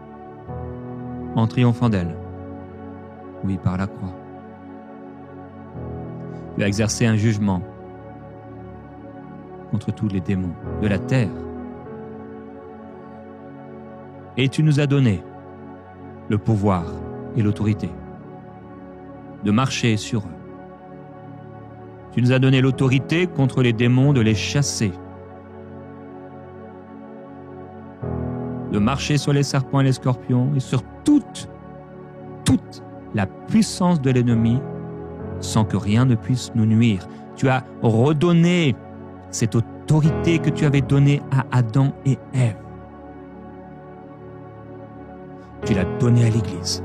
en triomphant d'elles. Oui, par la croix. Tu as exercé un jugement contre tous les démons de la terre. Et tu nous as donné le pouvoir et l'autorité de marcher sur eux. Tu nous as donné l'autorité contre les démons de les chasser, de marcher sur les serpents et les scorpions et sur toute la puissance de l'ennemi sans que rien ne puisse nous nuire. Tu as redonné cette autorité que tu avais donnée à Adam et Ève. Tu l'as donnée à l'Église.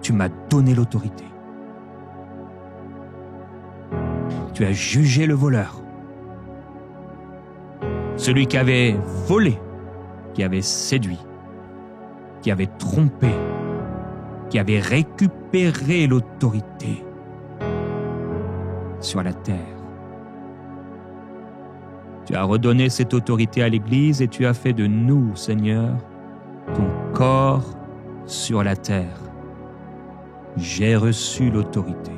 Tu m'as donné l'autorité. Tu as jugé le voleur, celui qui avait volé, qui avait séduit, qui avait trompé, qui avait récupéré l'autorité sur la terre. Tu as redonné cette autorité à l'Église et tu as fait de nous, Seigneur, ton corps sur la terre. J'ai reçu l'autorité.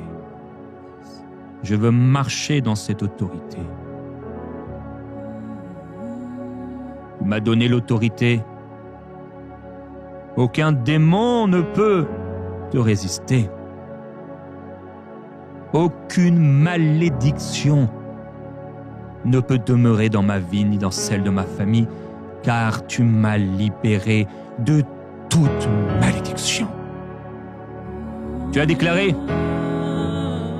Je veux marcher dans cette autorité. Tu m'as donné l'autorité. Aucun démon ne peut te résister. Aucune malédiction ne peut demeurer dans ma vie ni dans celle de ma famille, car tu m'as libéré de toute malédiction. Tu as déclaré,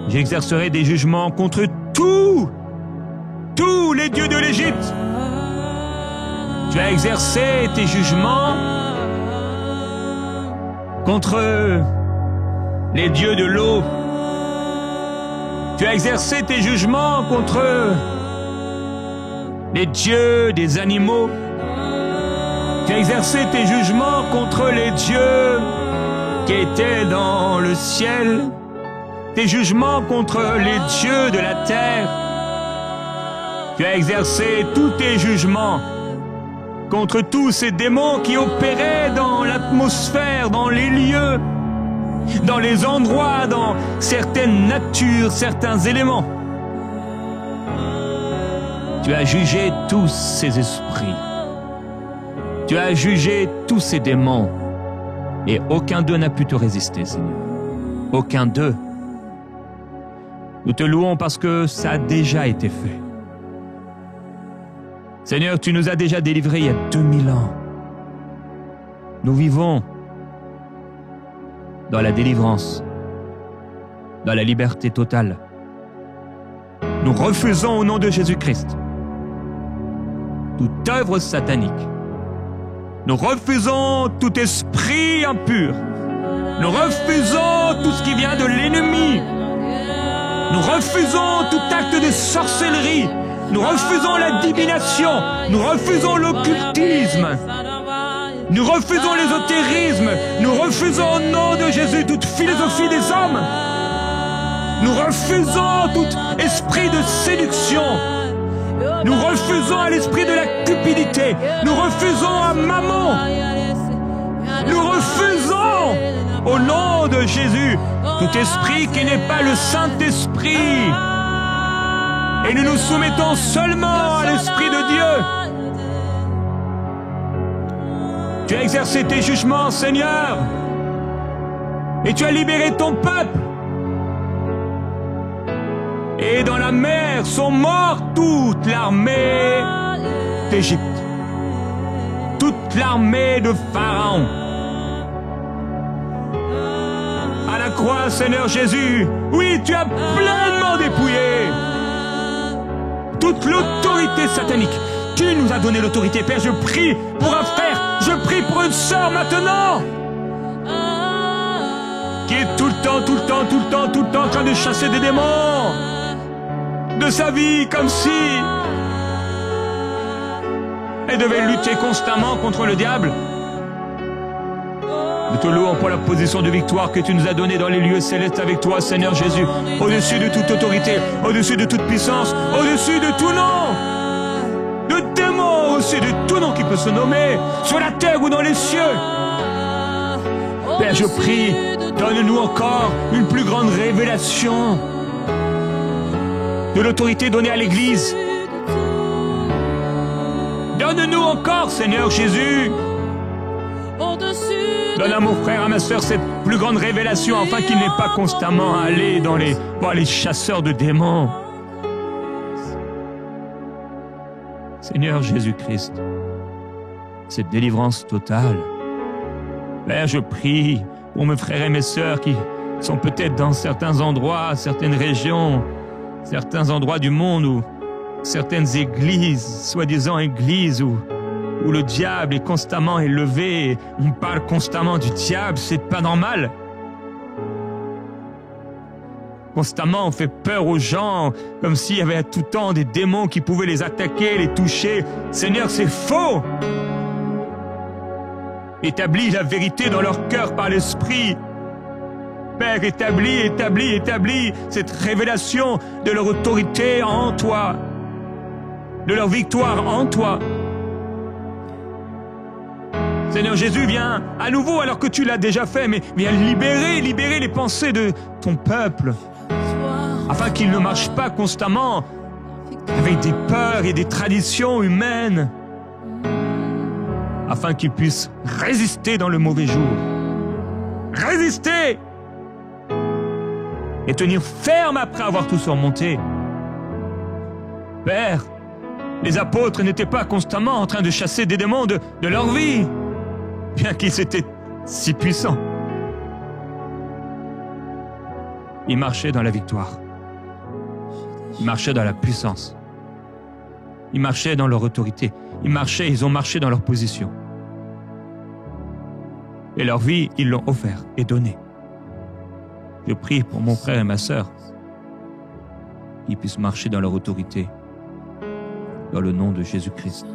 j'exercerai des jugements contre tous les dieux de l'Égypte. Tu as exercé tes jugements contre les dieux de l'eau. Tu as exercé tes jugements contre les dieux des animaux. Tu as exercé tes jugements contre les dieux qui étaient dans le ciel. Tes jugements contre les dieux de la terre. Tu as exercé tous tes jugements contre tous ces démons qui opéraient dans l'atmosphère, dans les lieux, dans les endroits, dans certaines natures, certains éléments. Tu as jugé tous ces esprits. Tu as jugé tous ces démons. Et aucun d'eux n'a pu te résister, Seigneur. Aucun d'eux. Nous te louons parce que ça a déjà été fait. Seigneur, tu nous as déjà délivrés il y a 2000 ans. Nous vivons dans la délivrance, dans la liberté totale. Nous refusons au nom de Jésus-Christ toute œuvre satanique. Nous refusons tout esprit impur. Nous refusons tout ce qui vient de l'ennemi. Nous refusons tout acte de sorcellerie. Nous refusons la divination. Nous refusons l'occultisme. Nous refusons l'ésotérisme. Nous refusons au nom de Jésus toute philosophie des hommes. Nous refusons tout esprit de séduction. Nous refusons à l'esprit de la cupidité. Nous refusons à Mammon. Nous refusons au nom de Jésus tout esprit qui n'est pas le Saint-Esprit. Et nous nous soumettons seulement à l'Esprit de Dieu. Tu as exercé tes jugements, Seigneur. Et tu as libéré ton peuple. Et dans la mer sont morts toute l'armée d'Égypte. Toute l'armée de Pharaon. À la croix, Seigneur Jésus, oui, tu as pleinement dépouillé toute l'autorité satanique. Tu nous as donné l'autorité, Père. Je prie pour un frère, je prie pour une sœur maintenant, qui est tout le temps en train de chasser des démons de sa vie, comme si elle devait lutter constamment contre le diable. Nous te louons pour la position de victoire que tu nous as donnée dans les lieux célestes avec toi, Seigneur Jésus, au-dessus de toute autorité, au-dessus de toute puissance, au-dessus de tout nom, de démon, au-dessus de tout nom qui peut se nommer, sur la terre ou dans les cieux. Père, je prie, donne-nous encore une plus grande révélation de l'autorité donnée à l'Église. Donne-nous encore, Seigneur Jésus. Donne à mon frère, à ma sœur, cette plus grande révélation, afin qu'il n'ait pas constamment à aller voir les chasseurs de démons. Seigneur Jésus-Christ, cette délivrance totale. Père, je prie pour mes frères et mes sœurs qui sont peut-être dans certains endroits, certaines régions, certains endroits du monde où certaines églises, soi-disant églises, où le diable est constamment élevé, on parle constamment du diable, c'est pas normal. Constamment, on fait peur aux gens, comme s'il y avait à tout temps des démons qui pouvaient les attaquer, les toucher. Seigneur, c'est faux! Établis la vérité dans leur cœur par l'Esprit. Père, établis cette révélation de leur autorité en toi, de leur victoire en toi. Seigneur Jésus, viens à nouveau, alors que tu l'as déjà fait, mais viens libérer les pensées de ton peuple, afin qu'ils ne marchent pas constamment avec des peurs et des traditions humaines, afin qu'ils puissent résister dans le mauvais jour. Résister et tenir ferme après avoir tout surmonté. Père, Les apôtres n'étaient pas constamment en train de chasser des démons de leur vie, bien qu'ils étaient si puissants. Ils marchaient dans la victoire. Ils marchaient dans la puissance. Ils marchaient dans leur autorité. Ils ont marché dans leur position. Et leur vie, ils l'ont offert et donné. Je prie pour mon frère et ma sœur qu'ils puissent marcher dans leur autorité, dans le nom de Jésus-Christ.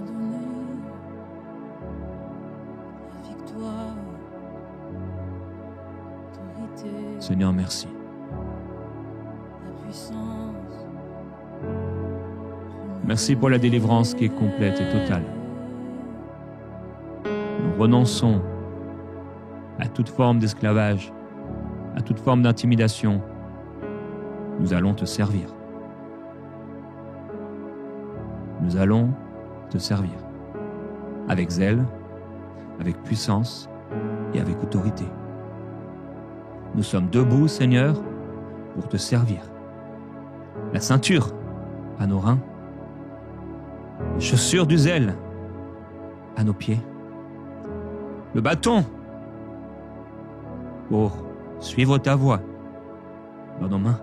Seigneur, merci. Merci pour la délivrance qui est complète et totale. Nous renonçons à toute forme d'esclavage, à toute forme d'intimidation. Nous allons te servir. Nous allons te servir avec zèle, avec puissance et avec autorité. Nous sommes debout, Seigneur, pour te servir. La ceinture à nos reins, les chaussures du zèle à nos pieds, le bâton pour suivre ta voie dans nos mains,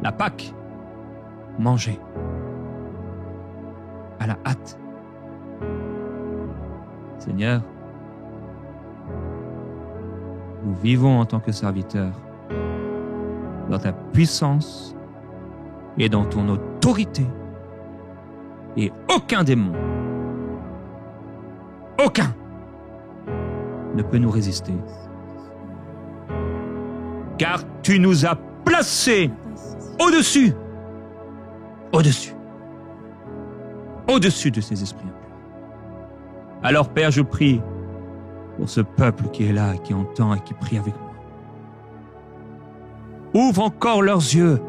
la Pâque, manger à la hâte. Seigneur, nous vivons en tant que serviteurs dans ta puissance et dans ton autorité. Et aucun démon, aucun, ne peut nous résister. Car tu nous as placés au-dessus de ces esprits impurs. Alors Père, je prie pour ce peuple qui est là, qui entend et qui prie avec moi. Ouvre encore leurs yeux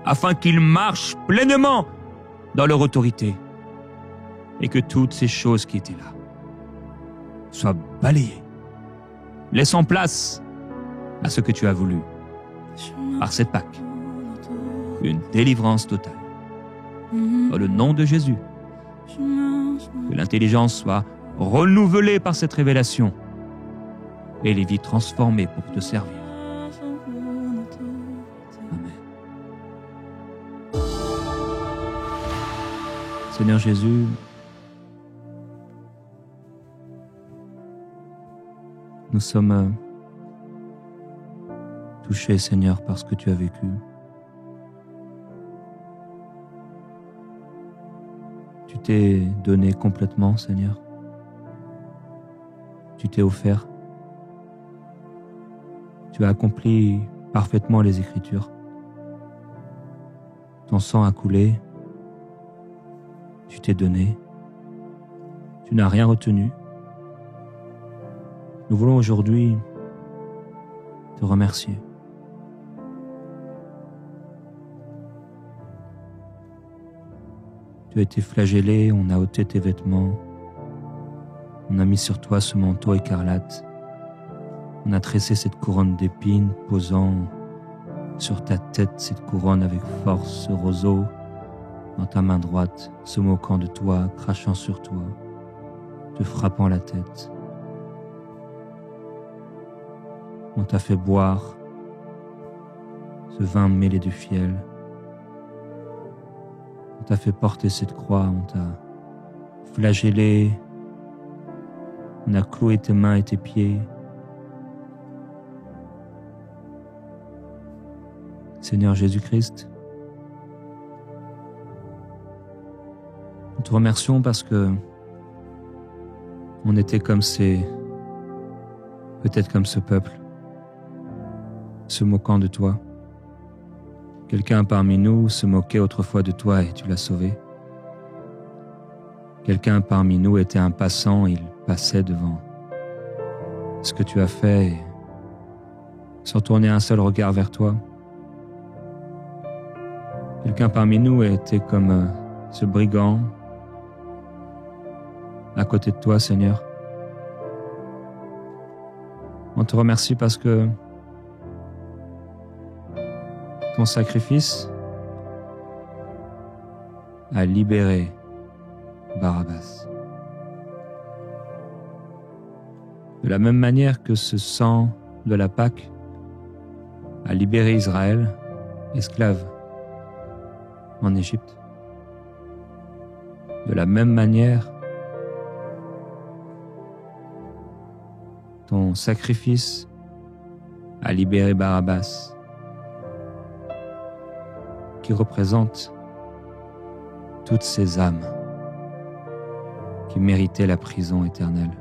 afin qu'ils marchent pleinement dans leur autorité et que toutes ces choses qui étaient là soient balayées, laissant place à ce que tu as voulu par cette Pâque, une délivrance totale. Dans le nom de Jésus, que l'intelligence soit renouvelée par cette révélation et les vies transformées pour te servir. Amen. Seigneur Jésus, nous sommes touchés, Seigneur, par ce que tu as vécu. Tu t'es donné complètement, Seigneur. Tu t'es offert. Tu as accompli parfaitement les Écritures. Ton sang a coulé. Tu t'es donné. Tu n'as rien retenu. Nous voulons aujourd'hui te remercier. Tu as été flagellé, on a ôté tes vêtements, on a mis sur toi ce manteau écarlate, on a tressé cette couronne d'épines, posant sur ta tête cette couronne avec force, ce roseau dans ta main droite, se moquant de toi, crachant sur toi, te frappant la tête. On t'a fait boire ce vin mêlé de fiel. On t'a fait porter cette croix, on t'a flagellé, on a cloué tes mains et tes pieds. Seigneur Jésus-Christ, nous te remercions parce que on était comme peut-être comme ce peuple, se moquant de toi. Quelqu'un parmi nous se moquait autrefois de toi et tu l'as sauvé. Quelqu'un parmi nous était un passant, il passait devant ce que tu as fait et sans tourner un seul regard vers toi. Quelqu'un parmi nous était comme ce brigand à côté de toi, Seigneur. On te remercie parce que ton sacrifice à libérer Barabbas. De la même manière que ce sang de la Pâque a libéré Israël, esclave en Égypte, de la même manière, ton sacrifice a libéré Barabbas, qui représente toutes ces âmes qui méritaient la prison éternelle.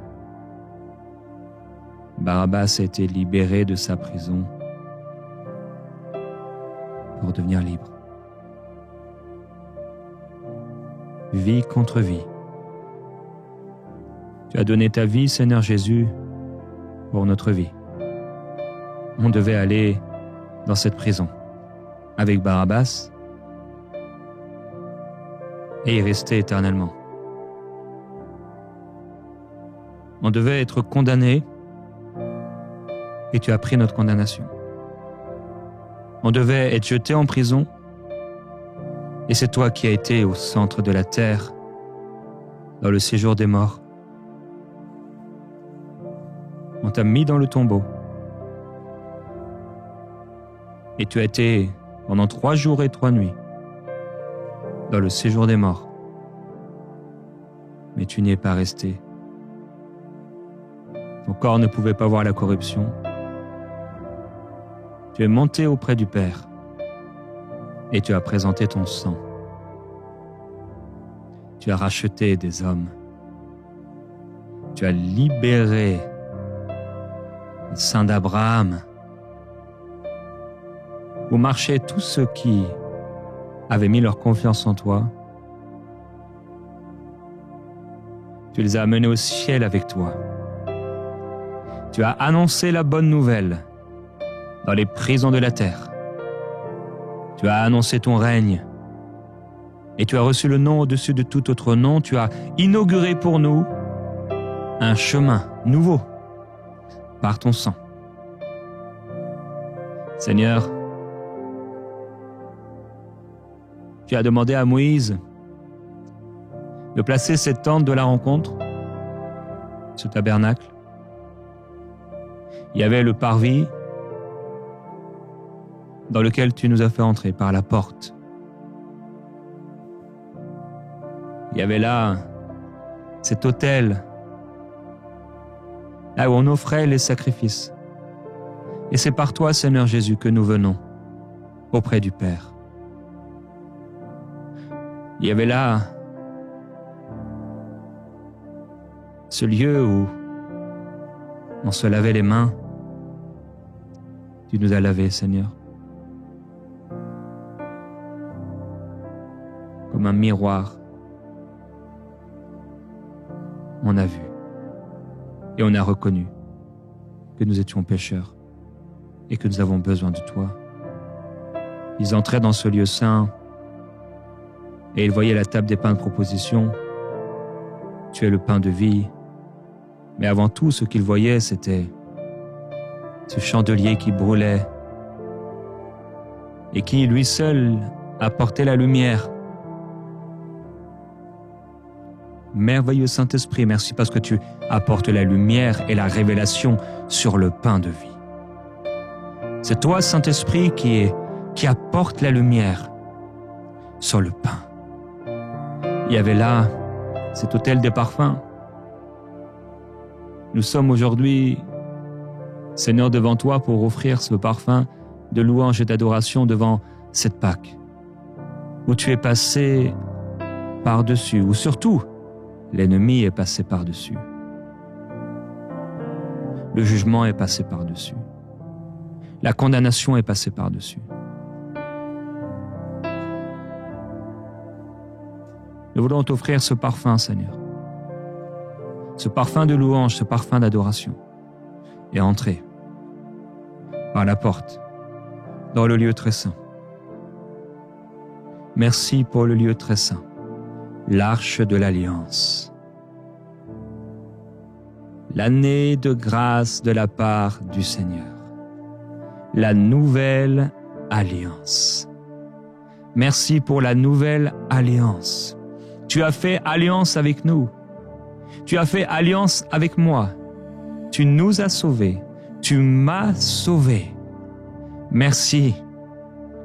Barabbas a été libéré de sa prison pour devenir libre. Vie contre vie. Tu as donné ta vie, Seigneur Jésus, pour notre vie. On devait aller dans cette prison avec Barabbas et y rester éternellement. On devait être condamné et tu as pris notre condamnation. On devait être jeté en prison et c'est toi qui as été au centre de la terre dans le séjour des morts. On t'a mis dans le tombeau et tu as été pendant 3 jours et 3 nuits dans le séjour des morts. Mais tu n'y es pas resté. Ton corps ne pouvait pas voir la corruption. Tu es monté auprès du Père et tu as présenté ton sang. Tu as racheté des hommes. Tu as libéré le sein d'Abraham où marchaient tous ceux qui avaient mis leur confiance en toi. Tu les as amenés au ciel avec toi. Tu as annoncé la bonne nouvelle dans les prisons de la terre. Tu as annoncé ton règne et tu as reçu le nom au-dessus de tout autre nom. Tu as inauguré pour nous un chemin nouveau par ton sang. Seigneur, tu as demandé à Moïse de placer cette tente de la rencontre, ce tabernacle. Il y avait le parvis dans lequel tu nous as fait entrer par la porte. Il y avait là cet autel, là où on offrait les sacrifices. Et c'est par toi, Seigneur Jésus, que nous venons auprès du Père. Il y avait là ce lieu où on se lavait les mains. Tu nous as lavés, Seigneur. Comme un miroir. On a vu et on a reconnu que nous étions pécheurs et que nous avons besoin de toi. Ils entraient dans ce lieu saint et ils voyaient la table des pains de proposition. Tu es le pain de vie. Mais avant tout, ce qu'ils voyaient, c'était ce chandelier qui brûlait et qui, lui seul, apportait la lumière. Merveilleux Saint-Esprit, merci parce que tu apportes la lumière et la révélation sur le pain de vie. C'est toi, Saint-Esprit, qui apporte la lumière sur le pain. Il y avait là cet autel des parfums. Nous sommes aujourd'hui, Seigneur, devant toi pour offrir ce parfum de louange et d'adoration devant cette Pâque, où tu es passé par-dessus, où surtout l'ennemi est passé par-dessus. Le jugement est passé par-dessus. La condamnation est passée par-dessus. Nous voulons t'offrir ce parfum, Seigneur. Ce parfum de louange, ce parfum d'adoration. Et entrer par la porte dans le lieu très saint. Merci pour le lieu très saint, l'arche de l'alliance. L'année de grâce de la part du Seigneur. La nouvelle alliance. Merci pour la nouvelle alliance. Tu as fait alliance avec nous. Tu as fait alliance avec moi. Tu nous as sauvés. Tu m'as sauvé. Merci.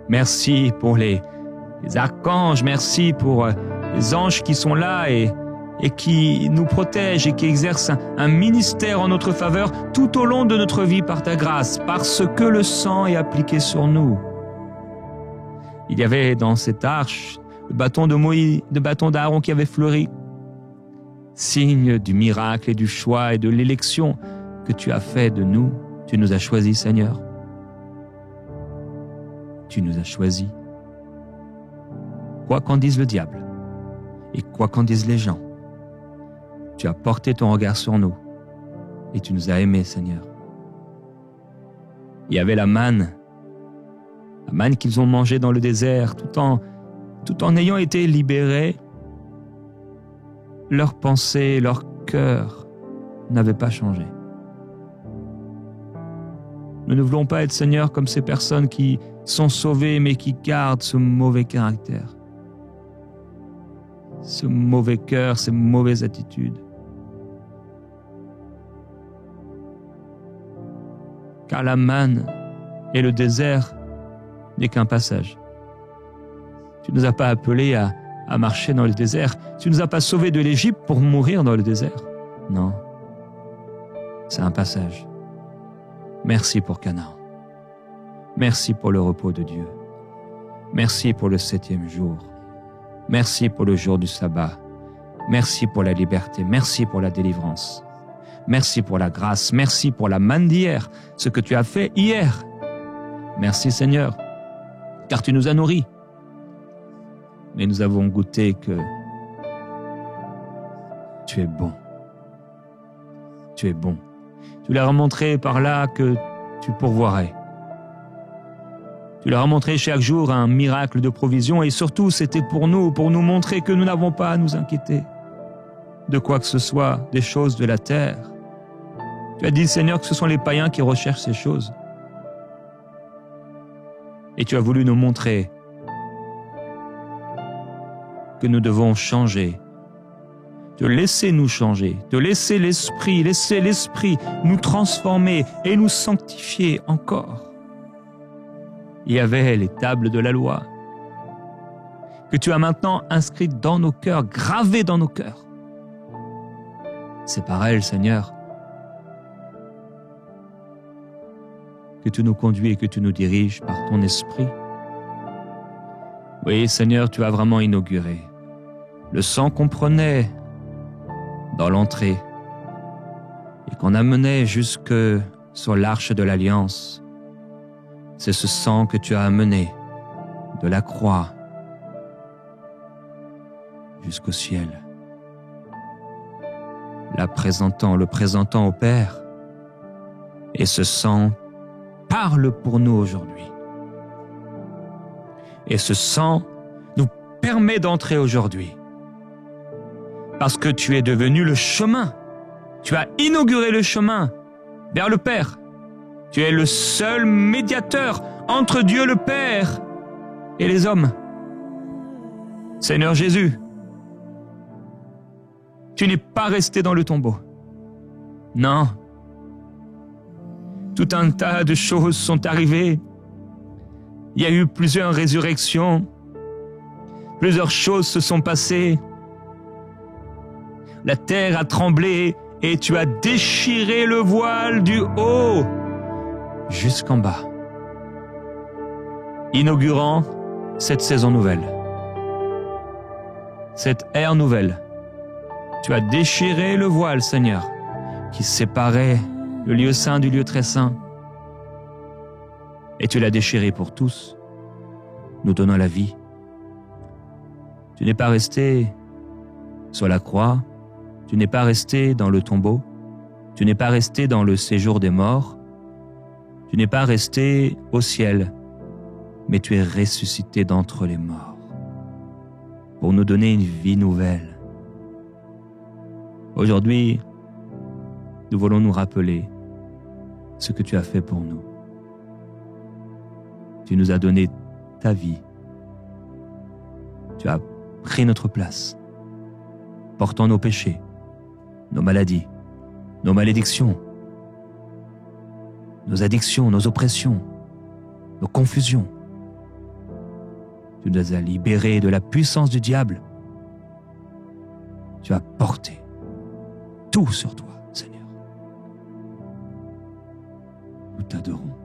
Merci pour les archanges. Merci pour les anges qui sont là et qui nous protègent et qui exercent un ministère en notre faveur tout au long de notre vie par ta grâce, parce que le sang est appliqué sur nous. Il y avait dans cette arche le bâton de Moïse, le bâton d'Aaron qui avait fleuri, signe du miracle et du choix et de l'élection que tu as fait de nous. Tu nous as choisis, Seigneur. Tu nous as choisis. Quoi qu'en dise le diable et quoi qu'en disent les gens, tu as porté ton regard sur nous et tu nous as aimés, Seigneur. Il y avait la manne qu'ils ont mangée dans le désert, tout en ayant été libérés. Leurs pensées, leur cœur n'avaient pas changé. Nous ne voulons pas être, Seigneur, comme ces personnes qui sont sauvées mais qui gardent ce mauvais caractère, ce mauvais cœur, ces mauvaises attitudes. Car la manne et le désert n'est qu'un passage. Tu ne nous as pas appelés à marcher dans le désert. Tu ne nous as pas sauvés de l'Égypte pour mourir dans le désert. Non, c'est un passage. Merci pour Canaan. Merci pour le repos de Dieu. Merci pour le 7e jour. Merci pour le jour du sabbat. Merci pour la liberté. Merci pour la délivrance. Merci pour la grâce. Merci pour la manne d'hier, ce que tu as fait hier. Merci Seigneur, car tu nous as nourris. Mais nous avons goûté que tu es bon. Tu es bon. Tu leur as montré par là que tu pourvoirais. Tu leur as montré chaque jour un miracle de provision et surtout c'était pour nous montrer que nous n'avons pas à nous inquiéter de quoi que ce soit, des choses de la terre. Tu as dit, Seigneur, que ce sont les païens qui recherchent ces choses. Et tu as voulu nous montrer que nous devons changer, te laisser nous changer, te laisser l'Esprit nous transformer et nous sanctifier encore. Il y avait les tables de la loi que tu as maintenant inscrites dans nos cœurs, gravées dans nos cœurs. C'est par elles, Seigneur, que tu nous conduis et que tu nous diriges par ton esprit. Oui, Seigneur, tu as vraiment inauguré le sang qu'on prenait dans l'entrée et qu'on amenait jusque sur l'arche de l'Alliance. C'est ce sang que tu as amené de la croix jusqu'au ciel, le présentant au Père. Et ce sang parle pour nous aujourd'hui. Et ce sang nous permet d'entrer aujourd'hui. Parce que tu es devenu le chemin. Tu as inauguré le chemin vers le Père. Tu es le seul médiateur entre Dieu le Père et les hommes. Seigneur Jésus, tu n'es pas resté dans le tombeau. Non. Tout un tas de choses sont arrivées. Il y a eu plusieurs résurrections. Plusieurs choses se sont passées. La terre a tremblé et tu as déchiré le voile du haut jusqu'en bas, inaugurant cette saison nouvelle, cette ère nouvelle. Tu as déchiré le voile, Seigneur, qui séparait le lieu saint du lieu très saint. Et tu l'as déchiré pour tous, nous donnant la vie. Tu n'es pas resté sur la croix, tu n'es pas resté dans le tombeau, tu n'es pas resté dans le séjour des morts, tu n'es pas resté au ciel, mais tu es ressuscité d'entre les morts pour nous donner une vie nouvelle. Aujourd'hui, nous voulons nous rappeler ce que tu as fait pour nous. Tu nous as donné ta vie Tu as pris notre place, portant nos péchés, nos maladies, nos malédictions, nos addictions, nos oppressions, nos confusions. Tu nous as libérés de la puissance du diable. Tu as porté tout sur toi, Seigneur. Nous t'adorons.